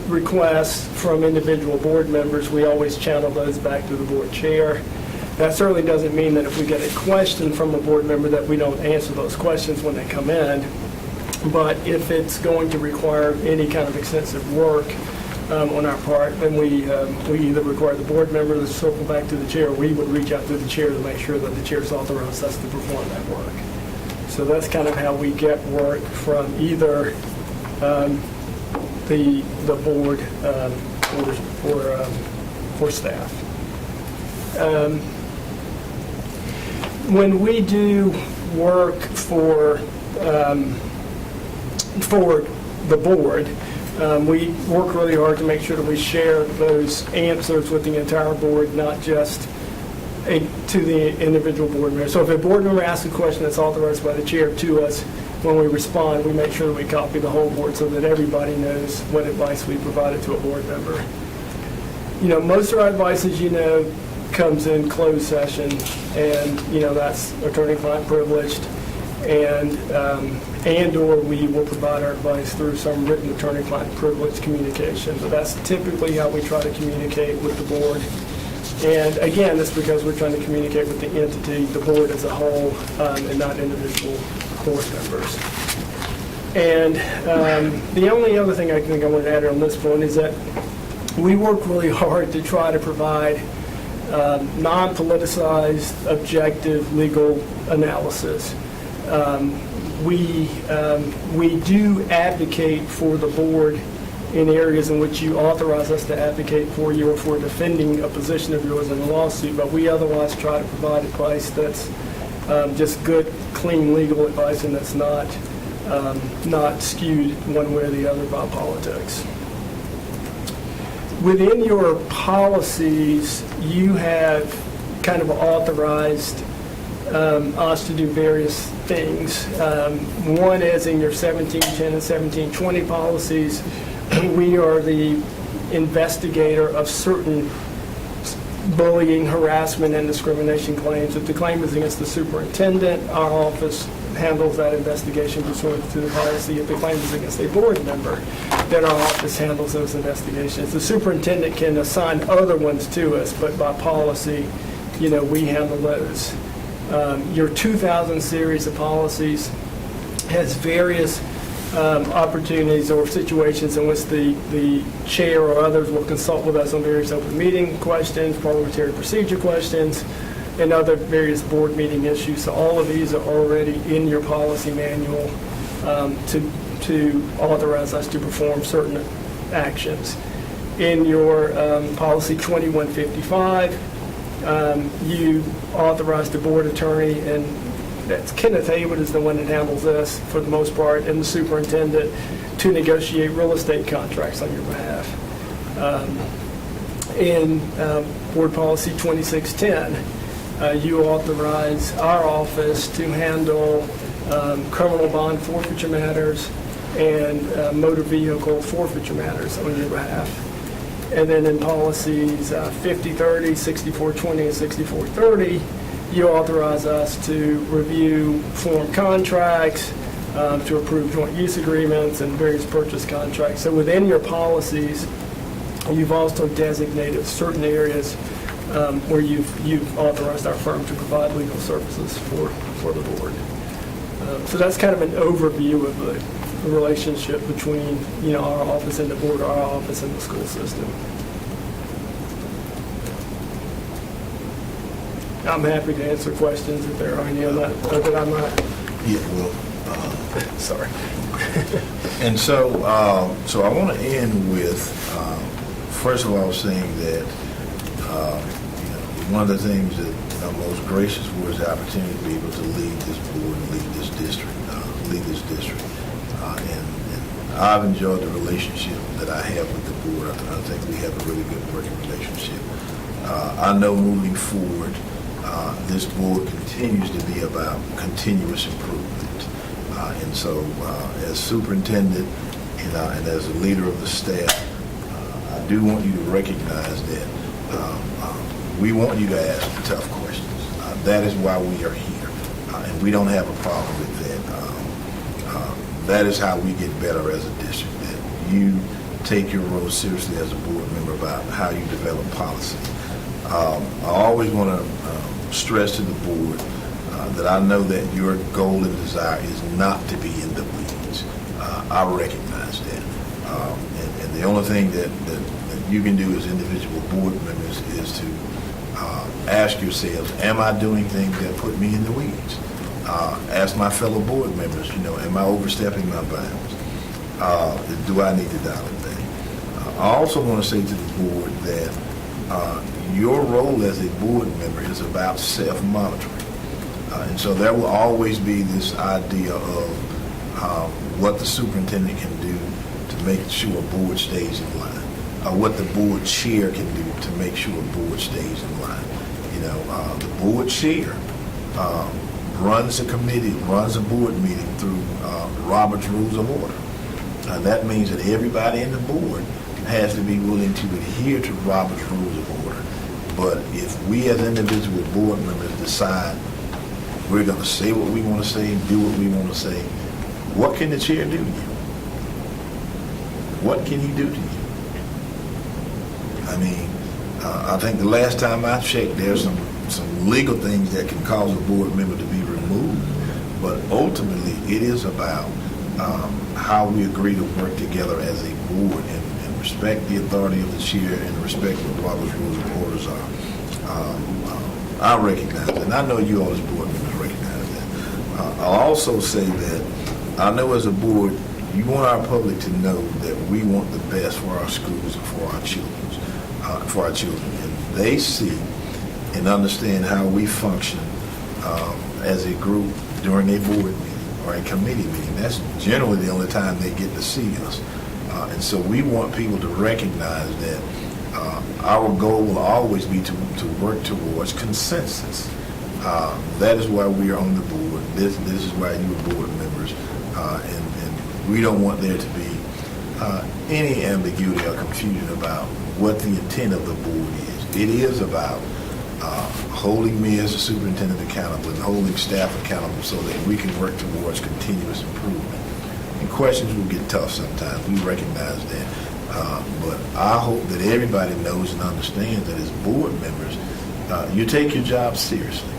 requests from individual board members, we always channel those back to the board chair. That certainly doesn't mean that if we get a question from a board member that we don't answer those questions when they come in. But if it's going to require any kind of extensive work on our part, then we either require the board member to circle back to the chair, or we would reach out to the chair to make sure that the chair's authorized us to perform that work. So that's kind of how we get work from either the board or staff. When we do work for the board, we work really hard to make sure that we share those answers with the entire board, not just to the individual board member. So if a board member asks a question that's authorized by the chair to us, when we respond, we make sure that we copy the whole board so that everybody knows what advice we provided to a board member. You know, most of our advice, as you know, comes in closed session, and, that's attorney-client privileged, and/or we will provide our advice through some written attorney-client privilege communication. But that's typically how we try to communicate with the board. And again, that's because we're trying to communicate with the entity, the board as a whole, and not individual board members. And the only other thing I think I want to add on this point is that we work really hard to try to provide non-politicized, objective legal analysis. We do advocate for the board in areas in which you authorize us to advocate for you or for defending a position of yours in a lawsuit, but we otherwise try to provide advice that's just good, clean legal advice, and that's not skewed one way or the other by politics. Within your policies, you have kind of authorized us to do various things. One is in your 1710 and 1720 policies, we are the investigator of certain bullying, harassment, and discrimination claims. If the claim is against the superintendent, our office handles that investigation pursuant to the policy. If the claim is against a board member, then our office handles those investigations. The superintendent can assign other ones to us, but by policy, we handle those. Your 2000 series of policies has various opportunities or situations in which the chair or others will consult with us on various open meeting questions, parliamentary procedure questions, and other various board meeting issues. So all of these are already in your policy manual to authorize us to perform certain actions. In your policy 2155, you authorize the board attorney, and that's Kenneth Haywood is the one that handles this for the most part, and the superintendent to negotiate real estate contracts on your behalf. In board policy 2610, you authorize our office to handle criminal bond forfeiture matters and motor vehicle forfeiture matters on your behalf. And then in policies 5030, 6420, and 6430, you authorize us to review form contracts, to approve joint use agreements, and various purchase contracts. So within your policies, you've also designated certain areas where you've authorized our firm to provide legal services for the board. So that's kind of an overview of the relationship between our office and the board, or our office and the school system. I'm happy to answer questions if there are any on that, or that I'm not. Yeah, well, Sorry. and so I want to end with, first of all, saying that one of the things that I'm most gracious for is the opportunity to be able to lead this board and lead this district. And I've enjoyed the relationship that I have with the board. I think we have a really good working relationship. I know moving forward, this board continues to be about continuous improvement. And so as superintendent and as a leader of the staff, I do want you to recognize that we want you to ask the tough questions. That is why we are here. And we don't have a problem with that. That is how we get better as a district, that you take your role seriously as a board member about how you develop policy. I always want to stress to the board that I know that your goal and desire is not to be in the weeds. I recognize that. And the only thing that you can do as individual board members is to ask yourselves, am I doing things that put me in the weeds? Ask my fellow board members, am I overstepping my bounds? Do I need to dial it back? I also want to say to the board that your role as a board member is about self-monitoring. And so there will always be this idea of what the superintendent can do to make sure a board stays in line, what the board chair can do to make sure a board stays in line. The board chair runs a committee, runs a board meeting through Robert's Rules of Order. That means that everybody in the board has to be willing to adhere to Robert's Rules of Order. But if we as individual board members decide we're going to say what we want to say, do what we want to say, what can the chair do to you? What can he do to you? I mean, I think the last time I checked, there's some legal things that can cause a board member to be removed. But ultimately, it is about how we agree to work together as a board and respect the authority of the chair and respect what Robert's rules and orders are. I recognize that, and I know you all as board members recognize that. I'll also say that I know as a board, you want our public to know that we want the best for our schools and for our children. And they see and understand how we function as a group during a board meeting or a committee meeting. That's generally the only time they get to see us. And so we want people to recognize that our goal will always be to work towards consensus. That is why we are on the board. This is why you are board members. And we don't want there to be any ambiguity or confusion about what the intent of the board is. It is about holding me as a superintendent accountable and holding staff accountable so that we can work towards continuous improvement. And questions will get tough sometimes. We recognize that. But I hope that everybody knows and understands that as board members, you take your job seriously.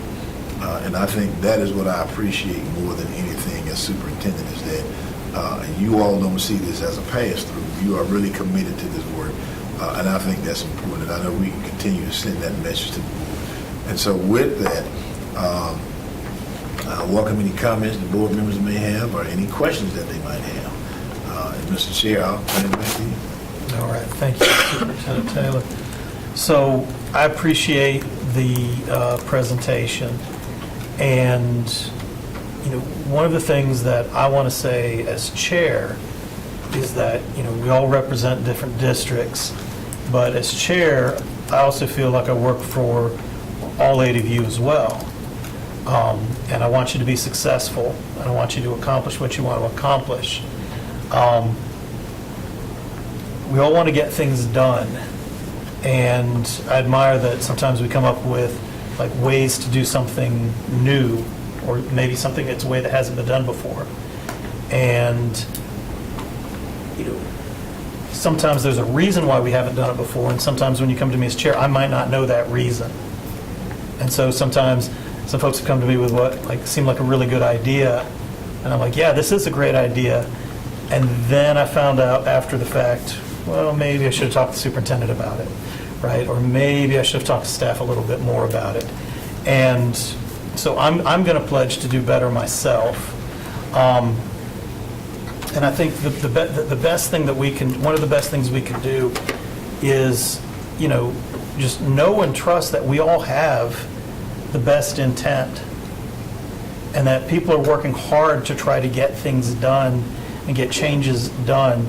And I think that is what I appreciate more than anything as superintendent is that you all don't see this as a pass-through. You are really committed to this work. And I think that's important. I know we can continue to send that message to the board. And so with that, I welcome any comments the board members may have or any questions that they might have. And Mr. Chair, I'll turn it back to you. All right, thank you, Superintendent Taylor. So I appreciate the presentation, and one of the things that I want to say as chair is that we all represent different districts, but as chair, I also feel like I work for all 8 of you as well. And I want you to be successful, and I want you to accomplish what you want to accomplish. We all want to get things done, and I admire that sometimes we come up with like ways to do something new, or maybe something that's a way that hasn't been done before. And sometimes there's a reason why we haven't done it before, and sometimes when you come to me as chair, I might not know that reason. And so sometimes some folks have come to me with what seemed like a really good idea, and I'm like, yeah, this is a great idea. And then I found out after the fact, well, maybe I should have talked to the superintendent about it, right? Or maybe I should have talked to staff a little bit more about it. And so I'm going to pledge to do better myself. And I think the best thing that one of the best things we can do is, just know and trust that we all have the best intent, and that people are working hard to try to get things done and get changes done.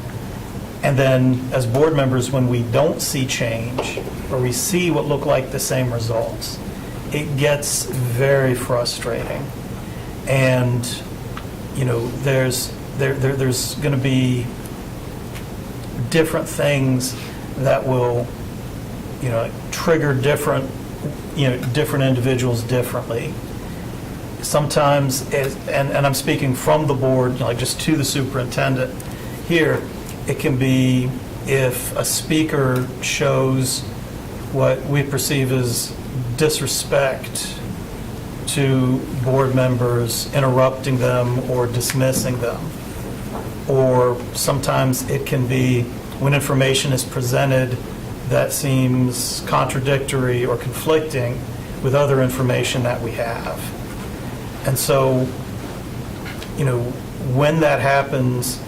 And then as board members, when we don't see change or we see what look like the same results, it gets very frustrating. And there's going to be different things that will trigger different individuals differently. Sometimes, and I'm speaking from the board, just to the superintendent here, it can be if a speaker shows what we perceive as disrespect to board members, interrupting them or dismissing them. Or sometimes it can be when information is presented that seems contradictory or conflicting with other information that we have. And so, when that happens,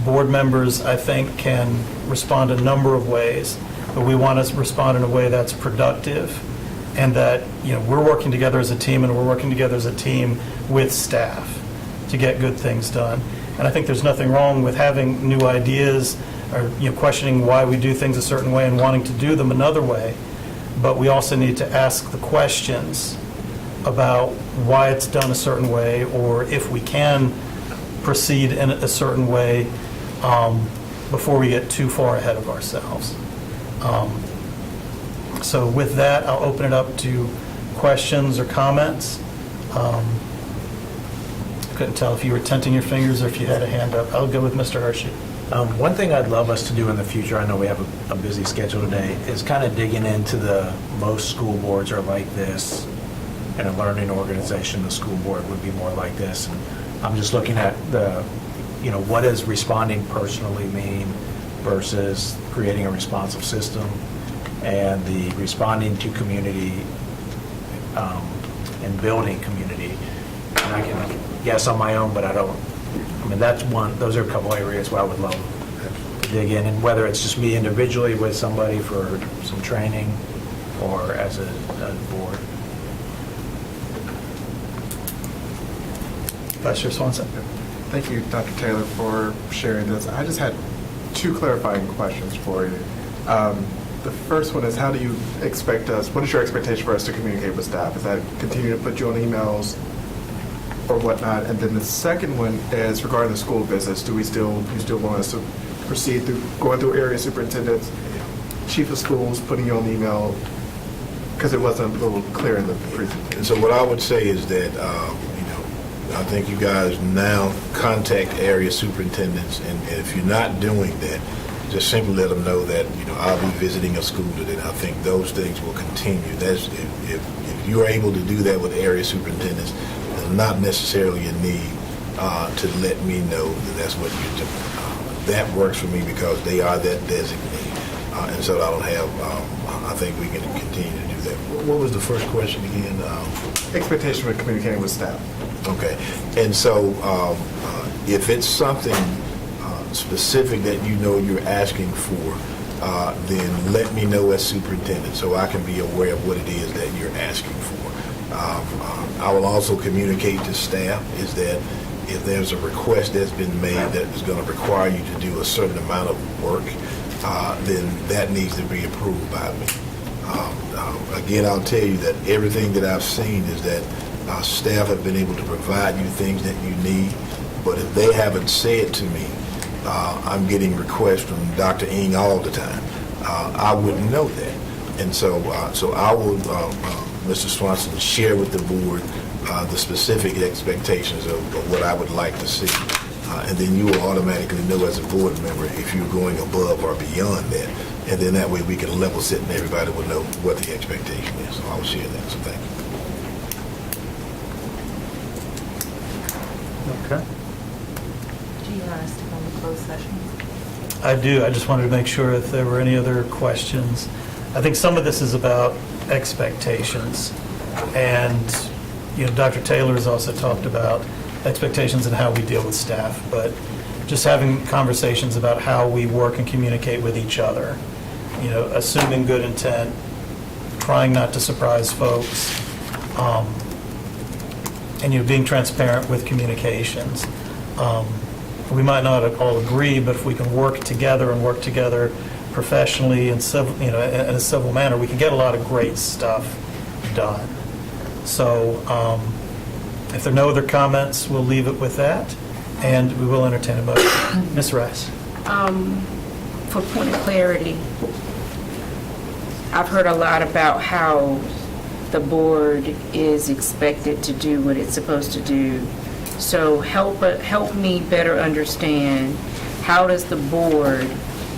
board members, I think, can respond a number of ways, but we want to respond in a way that's productive, and that, we're working together as a team, and we're working together as a team with staff to get good things done. And I think there's nothing wrong with having new ideas or questioning why we do things a certain way and wanting to do them another way. But we also need to ask the questions about why it's done a certain way, or if we can proceed in a certain way before we get too far ahead of ourselves. So with that, I'll open it up to questions or comments. Couldn't tell if you were tenting your fingers or if you had a hand up. I'll go with Mr. Hershey. One thing I'd love us to do in the future, I know we have a busy schedule today, is kind of digging into most school boards are like this. In a learning organization, the school board would be more like this. And I'm just looking at what does responding personally mean versus creating a responsive system, and the responding to community and building community. And I can guess on my own, but those are a couple areas where I would love to dig in, and whether it's just me individually with somebody for some training or as a board. Vice Chair Swanson. Thank you, Dr. Taylor, for sharing this. I just had 2 clarifying questions for you. The first one is, how do you expect us, what is your expectation for us to communicate with staff? Is that continue to put you on emails or whatnot? And then the second one is regarding the school visits. You still want us to proceed through going through area superintendents, chief of schools, putting you on email? Because it wasn't a little clear in the presentation. And so what I would say is that, I think you guys now contact area superintendents, and if you're not doing that, just simply let them know that, I'll be visiting a school today, and I think those things will continue. That's if you're able to do that with area superintendents, there's not necessarily a need to let me know that that's what you're doing. That works for me because they are that designee, and so I don't have, I think we can continue to do that. What was the first question again? Expectation for communicating with staff. Okay, and so if it's something specific that you're asking for, then let me know as superintendent so I can be aware of what it is that you're asking for. I will also communicate to staff is that if there's a request that's been made that is going to require you to do a certain amount of work, then that needs to be approved by me. Again, I'll tell you that everything that I've seen is that staff have been able to provide you things that you need, but if they haven't said to me, I'm getting requests from Dr. Ng all the time, I wouldn't know that. And so I will, Mr. Swanson, share with the board the specific expectations of what I would like to see. And then you will automatically know as a board member if you're going above or beyond that. And then that way we can level set and everybody will know what the expectation is. So I'll share that. So thank you. Okay. Do you want us to go into closed session? I do. I just wanted to make sure if there were any other questions. I think some of this is about expectations. And, Dr. Taylor has also talked about expectations and how we deal with staff, but just having conversations about how we work and communicate with each other, assuming good intent, trying not to surprise folks, and being transparent with communications. We might not all agree, but if we can work together and work together professionally and in a civil manner, we can get a lot of great stuff done. So if there are no other comments, we'll leave it with that, and we will entertain a motion. Ms. Rice. For point of clarity, I've heard a lot about how the board is expected to do what it's supposed to do. So help me better understand, how does the board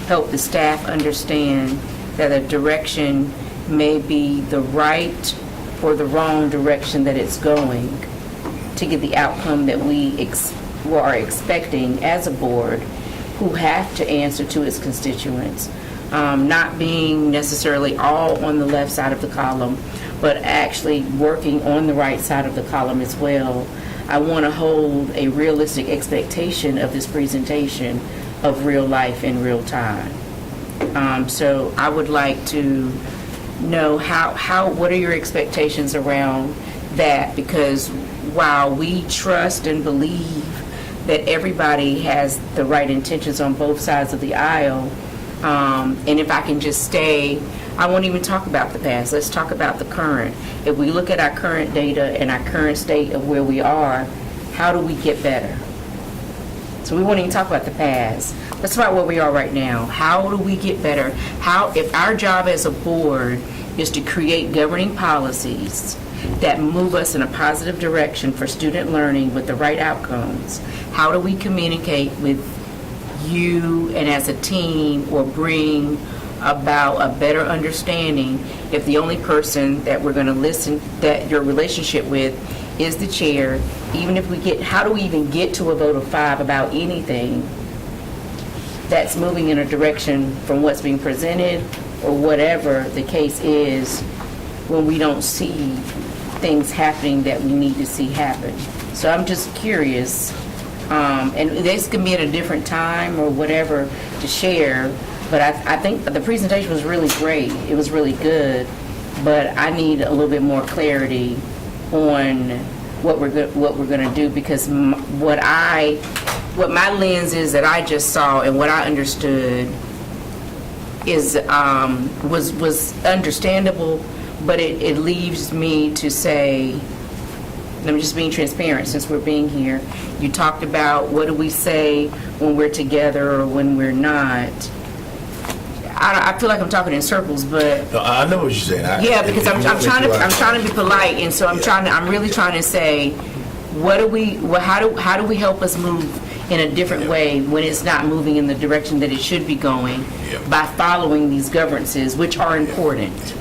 help the staff understand that a direction may be the right or the wrong direction that it's going to get the outcome that we are expecting as a board, who have to answer to its constituents, not being necessarily all on the left side of the column, but actually working on the right side of the column as well. I want to hold a realistic expectation of this presentation of real life in real time. So I would like to know what are your expectations around that, because while we trust and believe that everybody has the right intentions on both sides of the aisle, and if I can just stay, I won't even talk about the past. Let's talk about the current. If we look at our current data and our current state of where we are, how do we get better? So we won't even talk about the past. Let's talk about where we are right now. How do we get better? If our job as a board is to create governing policies that move us in a positive direction for student learning with the right outcomes. How do we communicate with you and as a team, or bring about a better understanding if the only person that we're going to listen, that your relationship with is the chair? Even if we get, how do we even get to a vote of 5 about anything that's moving in a direction from what's being presented, or whatever the case is, when we don't see things happening that we need to see happen? So I'm just curious, and this can be at a different time or whatever to share, but I think the presentation was really great. It was really good, but I need a little bit more clarity on what we're going to do, because what my lens is that I just saw and what I understood is was understandable, but it leaves me to say, and I'm just being transparent since we're being here. You talked about what do we say when we're together or when we're not. I feel like I'm talking in circles, but No, I know what you're saying. yeah, because I'm trying to be polite, and so I'm really trying to say, how do we help us move in a different way when it's not moving in the direction that it should be going, Yeah. by following these governances, which are important.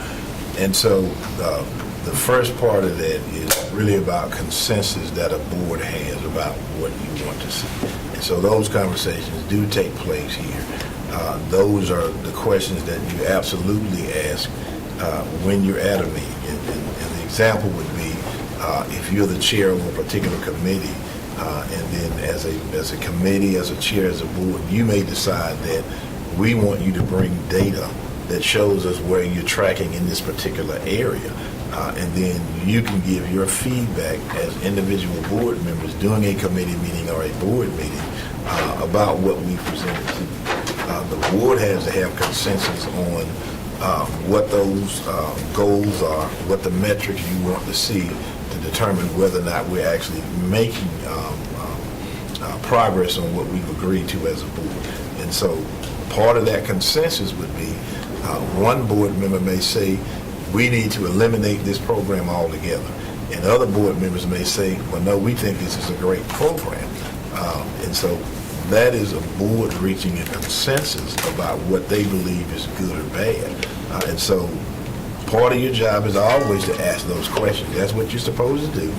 And so the first part of that is really about consensus that a board has about what you want to see. And so those conversations do take place here. Those are the questions that you absolutely ask when you're at a meeting. And the example would be if you're the chair of a particular committee, and then as a committee, as a chair, as a board, you may decide that we want you to bring data that shows us where you're tracking in this particular area. And then you can give your feedback as individual board members during a committee meeting or a board meeting about what we presented to you. The board has to have consensus on what those goals are, what the metrics you want to see to determine whether or not we're actually making progress on what we've agreed to as a board. And so part of that consensus would be one board member may say, we need to eliminate this program altogether. And other board members may say, well, no, we think this is a great program. And so that is a board reaching a consensus about what they believe is good or bad. And so part of your job is always to ask those questions. That's what you're supposed to do.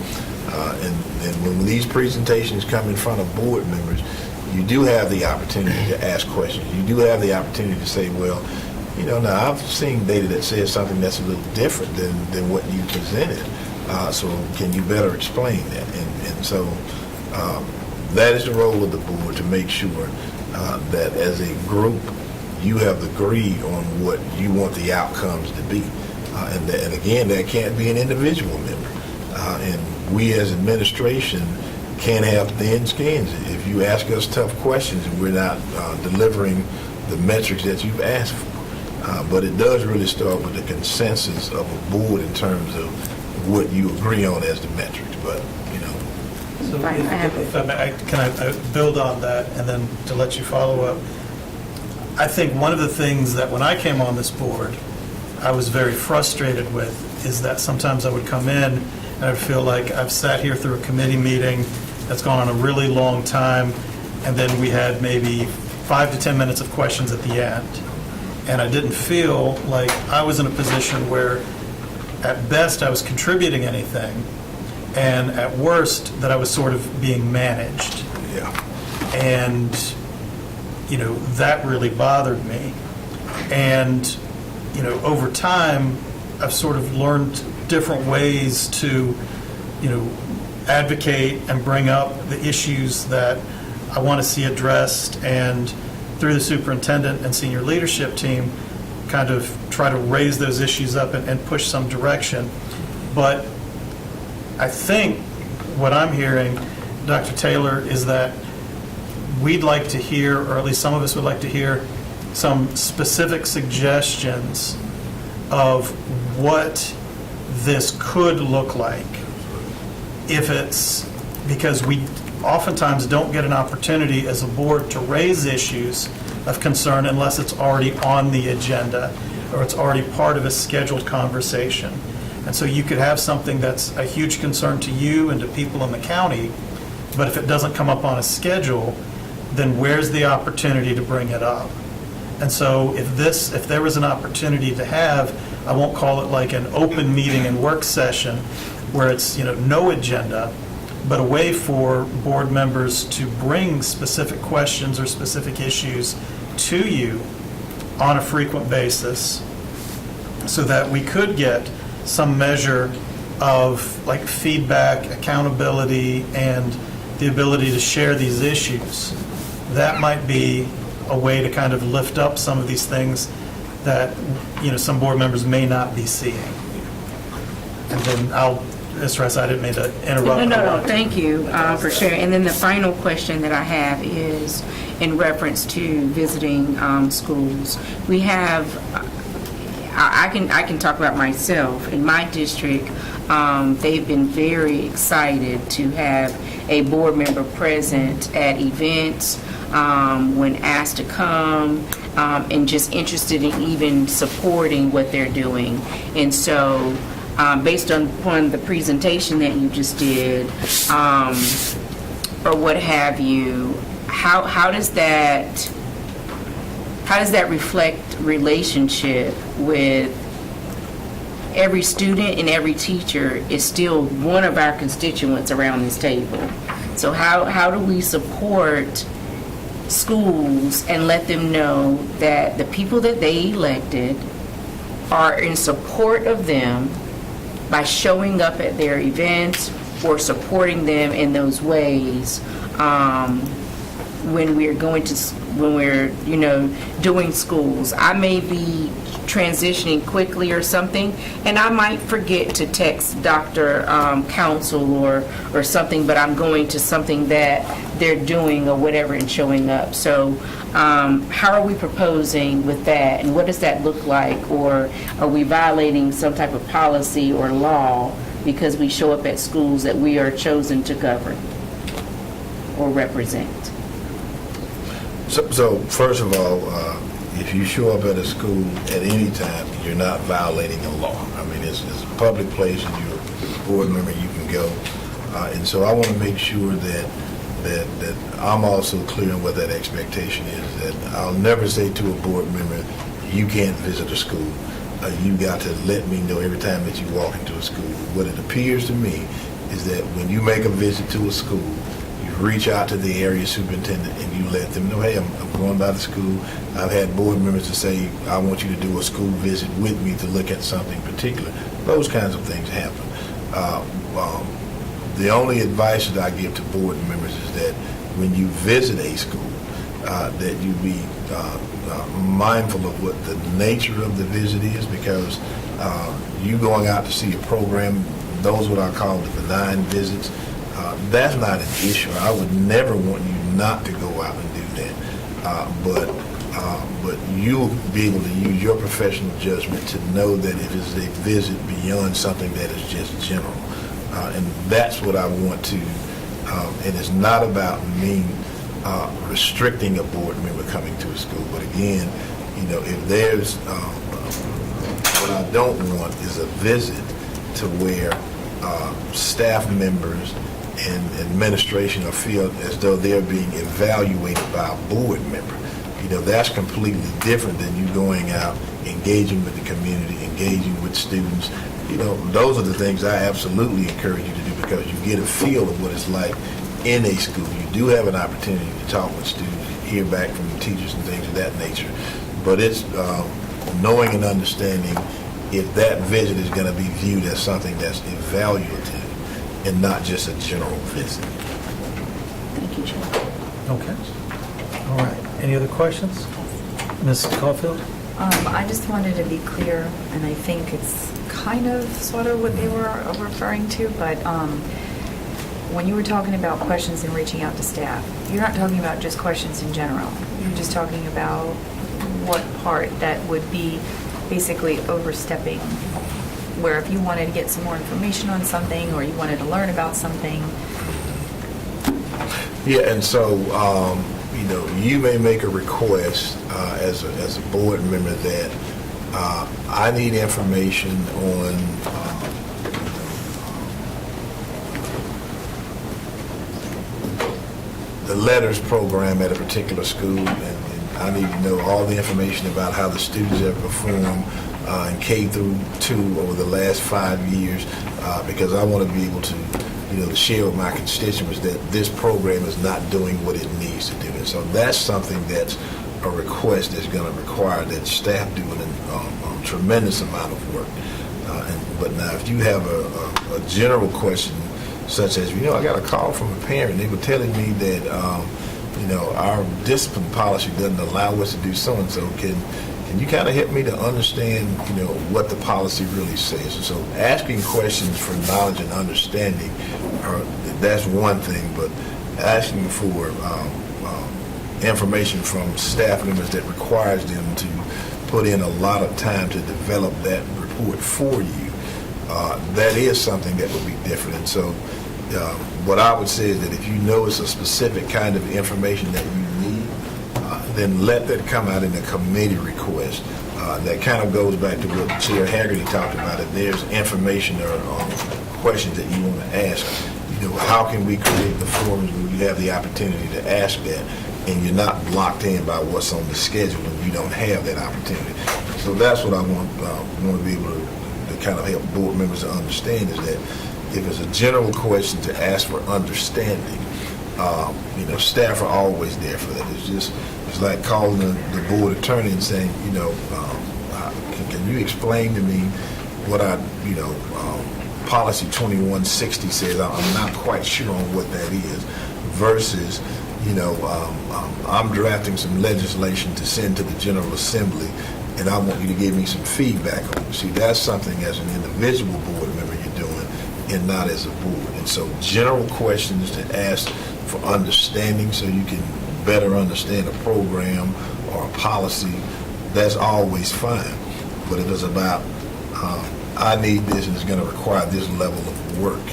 And when these presentations come in front of board members, you do have the opportunity to ask questions. You do have the opportunity to say, well, you know, now I've seen data that says something that's a little different than what you presented. So can you better explain that? And so that is the role of the board, to make sure that as a group, you have agreed on what you want the outcomes to be. And again, that can't be an individual member. And we as administration can't have thin skins. If you ask us tough questions and we're not delivering the metrics that you've asked for. But it does really start with the consensus of a board in terms of what you agree on as the metrics. But, you know. So Right, I have if I may, can I build on that and then to let you follow up? I think one of the things that when I came on this board, I was very frustrated with is that sometimes I would come in and I'd feel like I've sat here through a committee meeting that's gone on a really long time, and then we had maybe 5 to 10 minutes of questions at the end. And I didn't feel like I was in a position where, at best, I was contributing anything, and at worst, that I was sort of being managed. Yeah. And, you know, that really bothered me. And, you know, over time, I've sort of learned different ways to, you know, advocate and bring up the issues that I want to see addressed, and through the superintendent and senior leadership team, kind of try to raise those issues up and push some direction. But I think what I'm hearing, Dr. Taylor, is that we'd like to hear, or at least some of us would like to hear, some specific suggestions of what this could look like. If it's, because we oftentimes don't get an opportunity as a board to raise issues of concern unless it's already on the agenda, or it's already part of a scheduled conversation. And so you could have something that's a huge concern to you and to people in the county, but if it doesn't come up on a schedule, then where's the opportunity to bring it up? And so if there was an opportunity to have, I won't call it like an open meeting and work session where it's, no agenda, but a way for board members to bring specific questions or specific issues to you on a frequent basis so that we could get some measure of like feedback, accountability, and the ability to share these issues. That might be a way to kind of lift up some of these things that, some board members may not be seeing. And then Ms. Rice, I didn't mean to interrupt. No, thank you for sharing. And then the final question that I have is in reference to visiting schools. We have, I can talk about myself. In my district, they've been very excited to have a board member present at events when asked to come, and just interested in even supporting what they're doing. And so, based upon the presentation that you just did, or what have you, how does that reflect relationship with every student and every teacher is still one of our constituents around this table? So how do we support schools and let them know that the people that they elected are in support of them by showing up at their events or supporting them in those ways when we're doing schools? I may be transitioning quickly or something, and I might forget to text Dr. Council or something, but I'm going to something that they're doing or whatever and showing up. So how are we proposing with that, and what does that look like? Or are we violating some type of policy or law because we show up at schools that we are chosen to govern or represent? So first of all, if you show up at a school at any time, you're not violating a law. I mean, it's a public place, and you're a board member, you can go. And so I want to make sure that I'm also clear on what that expectation is, that I'll never say to a board member, you can't visit a school. You got to let me know every time that you walk into a school. What it appears to me is that when you make a visit to a school, reach out to the area superintendent and you let them know, hey, I'm going by the school. I've had board members to say, I want you to do a school visit with me to look at something particular. Those kinds of things happen. The only advice that I give to board members is that when you visit a school, that you be mindful of what the nature of the visit is, because you going out to see a program, those what I call the benign visits, that's not an issue. I would never want you not to go out and do that. But you'll be able to use your professional judgment to know that it is a visit beyond something that is just general. And that's what I want to, and it's not about me restricting a board member coming to a school. But again, if there's, what I don't want is a visit to where staff members and administration feel as though they're being evaluated by a board member. That's completely different than you going out, engaging with the community, engaging with students. Those are the things I absolutely encourage you to do, because you get a feel of what it's like in a school. You do have an opportunity to talk with students, hear back from the teachers and things of that nature. But it's knowing and understanding if that visit is going to be viewed as something that's evaluative and not just a general visit. Thank you, Chair. Okay. All right. Any other questions? Ms. Caulfield? I just wanted to be clear, and I think it's kind of sort of what they were referring to, but when you were talking about questions and reaching out to staff, you're not talking about just questions in general. You're just talking about what part that would be basically overstepping, where if you wanted to get some more information on something or you wanted to learn about something. Yeah, and so, you may make a request as a board member that I need information on the letters program at a particular school, and I need to know all the information about how the students have performed in K through 2 over the last 5 years, because I want to be able to, to share with my constituents that this program is not doing what it needs to do. And so that's something that's a request that's going to require that staff do a tremendous amount of work. But now, if you have a general question, such as, I got a call from a parent, they were telling me that, our discipline policy doesn't allow us to do so-and-so. Can you kind of help me to understand, what the policy really says? And so asking questions for knowledge and understanding, that's one thing, but asking for information from staff members that requires them to put in a lot of time to develop that report for you, that is something that would be different. And so what I would say is that if you know it's a specific kind of information that you need, then let that come out in a committee request. That kind of goes back to what Chair Haggerty talked about. If there's information or questions that you want to ask, how can we create the forums where you have the opportunity to ask that, and you're not locked in by what's on the schedule and you don't have that opportunity. So that's what I want to be able to kind of help board members to understand, is that if it's a general question to ask for understanding, staff are always there for that. It's like calling the board attorney and saying, can you explain to me what policy 2160 says? I'm not quite sure on what that is, versus, I'm drafting some legislation to send to the General Assembly, and I want you to give me some feedback on it. See, that's something as an individual board member you're doing, and not as a board. And so general questions to ask for understanding so you can better understand a program or a policy, that's always fine. But if it's about, I need this and it's going to require this level of work,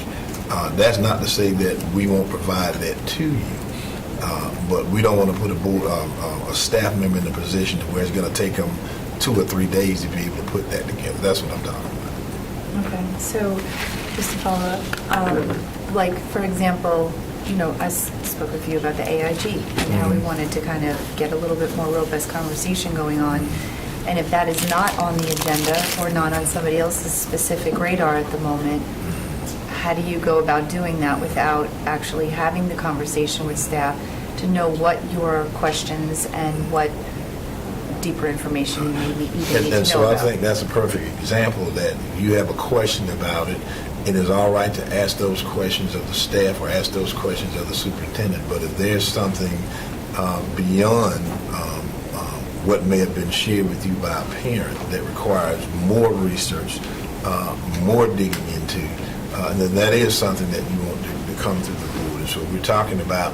that's not to say that we won't provide that to you. But we don't want to put a staff member in a position where it's going to take them 2 or 3 days to be able to put that together. That's what I'm talking about. Okay, so just to follow up, like, for example, I spoke with you about the AIG and how we wanted to kind of get a little bit more robust conversation going on. And if that is not on the agenda or not on somebody else's specific radar at the moment, how do you go about doing that without actually having the conversation with staff to know what your questions and what deeper information you maybe even need to know about? And so I think that's a perfect example that you have a question about it. It is all right to ask those questions of the staff or ask those questions of the superintendent, but if there's something beyond what may have been shared with you by a parent that requires more research, more digging into, and then that is something that you want to come through the board. And so we're talking about,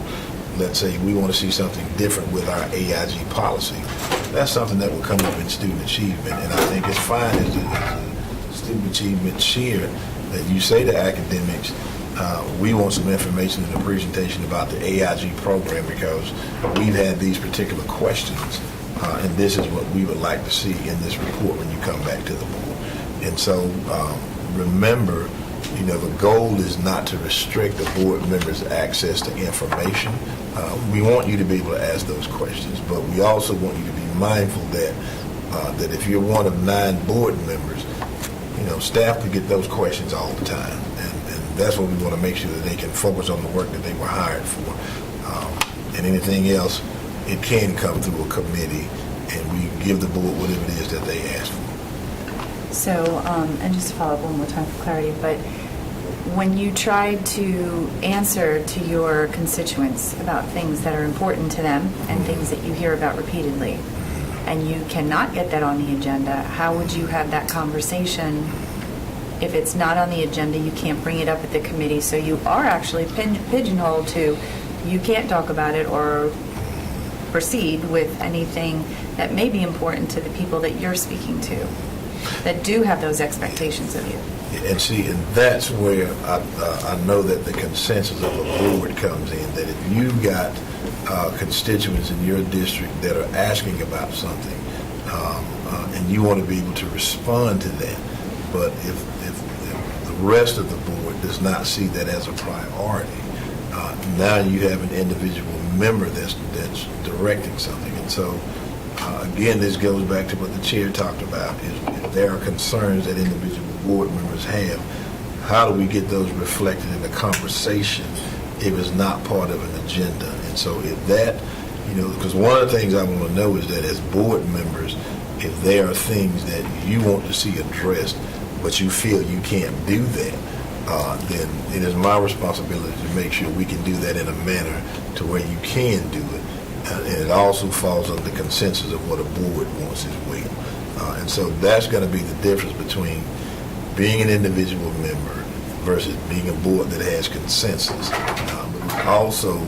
let's say we want to see something different with our AIG policy. That's something that will come up in student achievement, and I think it's fine as a student achievement chair that you say to academics, we want some information in the presentation about the AIG program because we've had these particular questions, and this is what we would like to see in this report when you come back to the board. And so remember, the goal is not to restrict the board members' access to information. We want you to be able to ask those questions, but we also want you to be mindful that that if you're one of 9 board members, staff could get those questions all the time, and that's what we want to make sure that they can focus on the work that they were hired for. And anything else, it can come through a committee, and we give the board whatever it is that they ask for. So, and just to follow up one more time for clarity, but when you try to answer to your constituents about things that are important to them and things that you hear about repeatedly, and you cannot get that on the agenda, how would you have that conversation? If it's not on the agenda, you can't bring it up at the committee, so you are actually pigeonholed to, you can't talk about it or proceed with anything that may be important to the people that you're speaking to, that do have those expectations of you. And see, and that's where I know that the consensus of a board comes in, that if you've got constituents in your district that are asking about something, and you want to be able to respond to that. But if the rest of the board does not see that as a priority, now you have an individual member that's directing something. And so, again, this goes back to what the chair talked about, is if there are concerns that individual board members have, how do we get those reflected in the conversation if it's not part of an agenda? And so if that, because one of the things I want to know is that as board members, if there are things that you want to see addressed, but you feel you can't do that, then it is my responsibility to make sure we can do that in a manner to where you can do it. And it also falls under the consensus of what a board wants as well. And so that's going to be the difference between being an individual member versus being a board that has consensus. But also,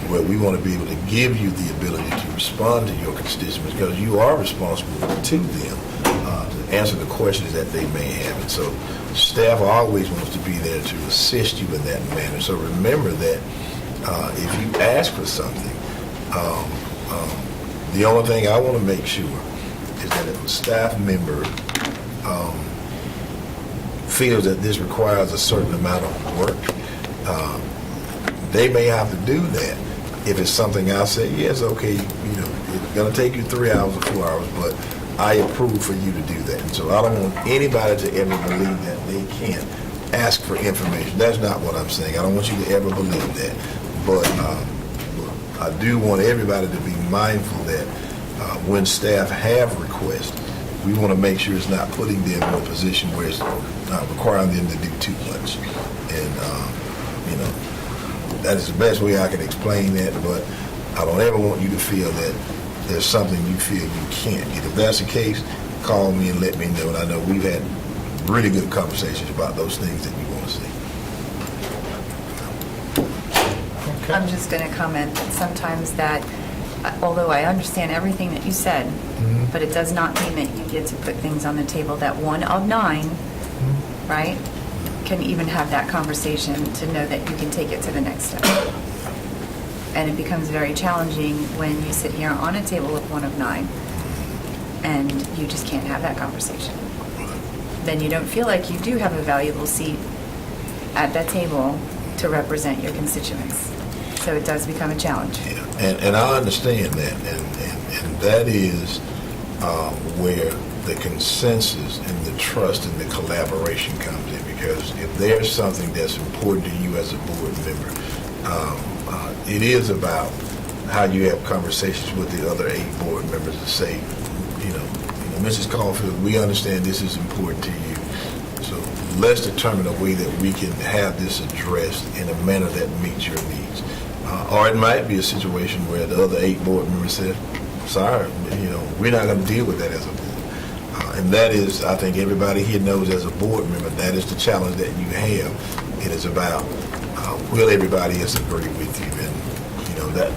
where we want to be able to give you the ability to respond to your constituents, because you are responsible to them to answer the questions that they may have. And so staff always wants to be there to assist you in that manner. So remember that if you ask for something, the only thing I want to make sure is that if a staff member feels that this requires a certain amount of work, they may have to do that. If it's something I say, yes, okay, it's going to take you 3 hours or 4 hours, but I approve for you to do that. And so I don't want anybody to ever believe that they can't ask for information. That's not what I'm saying. I don't want you to ever believe that. But I do want everybody to be mindful that when staff have requests, we want to make sure it's not putting them in a position where it's requiring them to do too much. And, that is the best way I can explain that, but I don't ever want you to feel that there's something you feel you can't get. If that's the case, call me and let me know. And I know we've had really good conversations about those things that you want to see. I'm just going to comment that sometimes that, although I understand everything that you said, but it does not mean that you get to put things on the table that one of 9, right, can even have that conversation to know that you can take it to the next step. And it becomes very challenging when you sit here on a table of one of 9 and you just can't have that conversation. Then you don't feel like you do have a valuable seat at that table to represent your constituents. So it does become a challenge. Yeah. And I understand that, and that is where the consensus and the trust and the collaboration comes in, because if there's something that's important to you as a board member, it is about how you have conversations with the other 8 board members to say, Mrs. Caulfield, we understand this is important to you. So let's determine a way that we can have this addressed in a manner that meets your needs. Or it might be a situation where the other 8 board members said, sorry, we're not going to deal with that as a board. And that is, I think everybody here knows as a board member, that is the challenge that you have. It is about, will everybody else agree with you? And,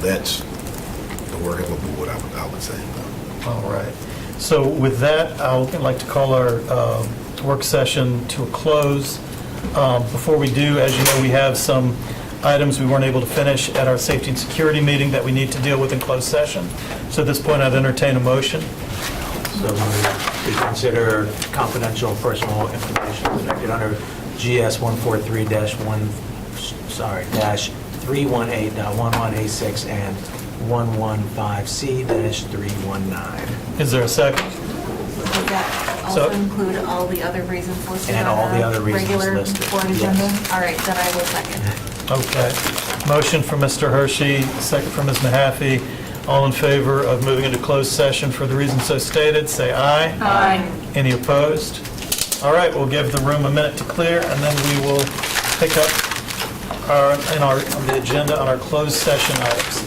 that's the work of a board, I would say. All right. So with that, I would like to call our work session to a close. Before we do, as you know, we have some items we weren't able to finish at our safety and security meeting that we need to deal with in closed session. So at this point, I'd entertain a motion. So we consider confidential personal information protected under GS 143-1, dash 318.11A6 and 115C-319. Is there a second? Does that So- also include all the other reasons listed And on all the other reasons regular listed, board yes. agenda? All right, then I will second. Okay. Motion from Mr. Hershey, second from Ms. Mahaffey. All in favor of moving into closed session for the reasons so stated, say aye. Aye. Any opposed? All right, we'll give the room a minute to clear, and then we will pick up on the agenda on our closed session items.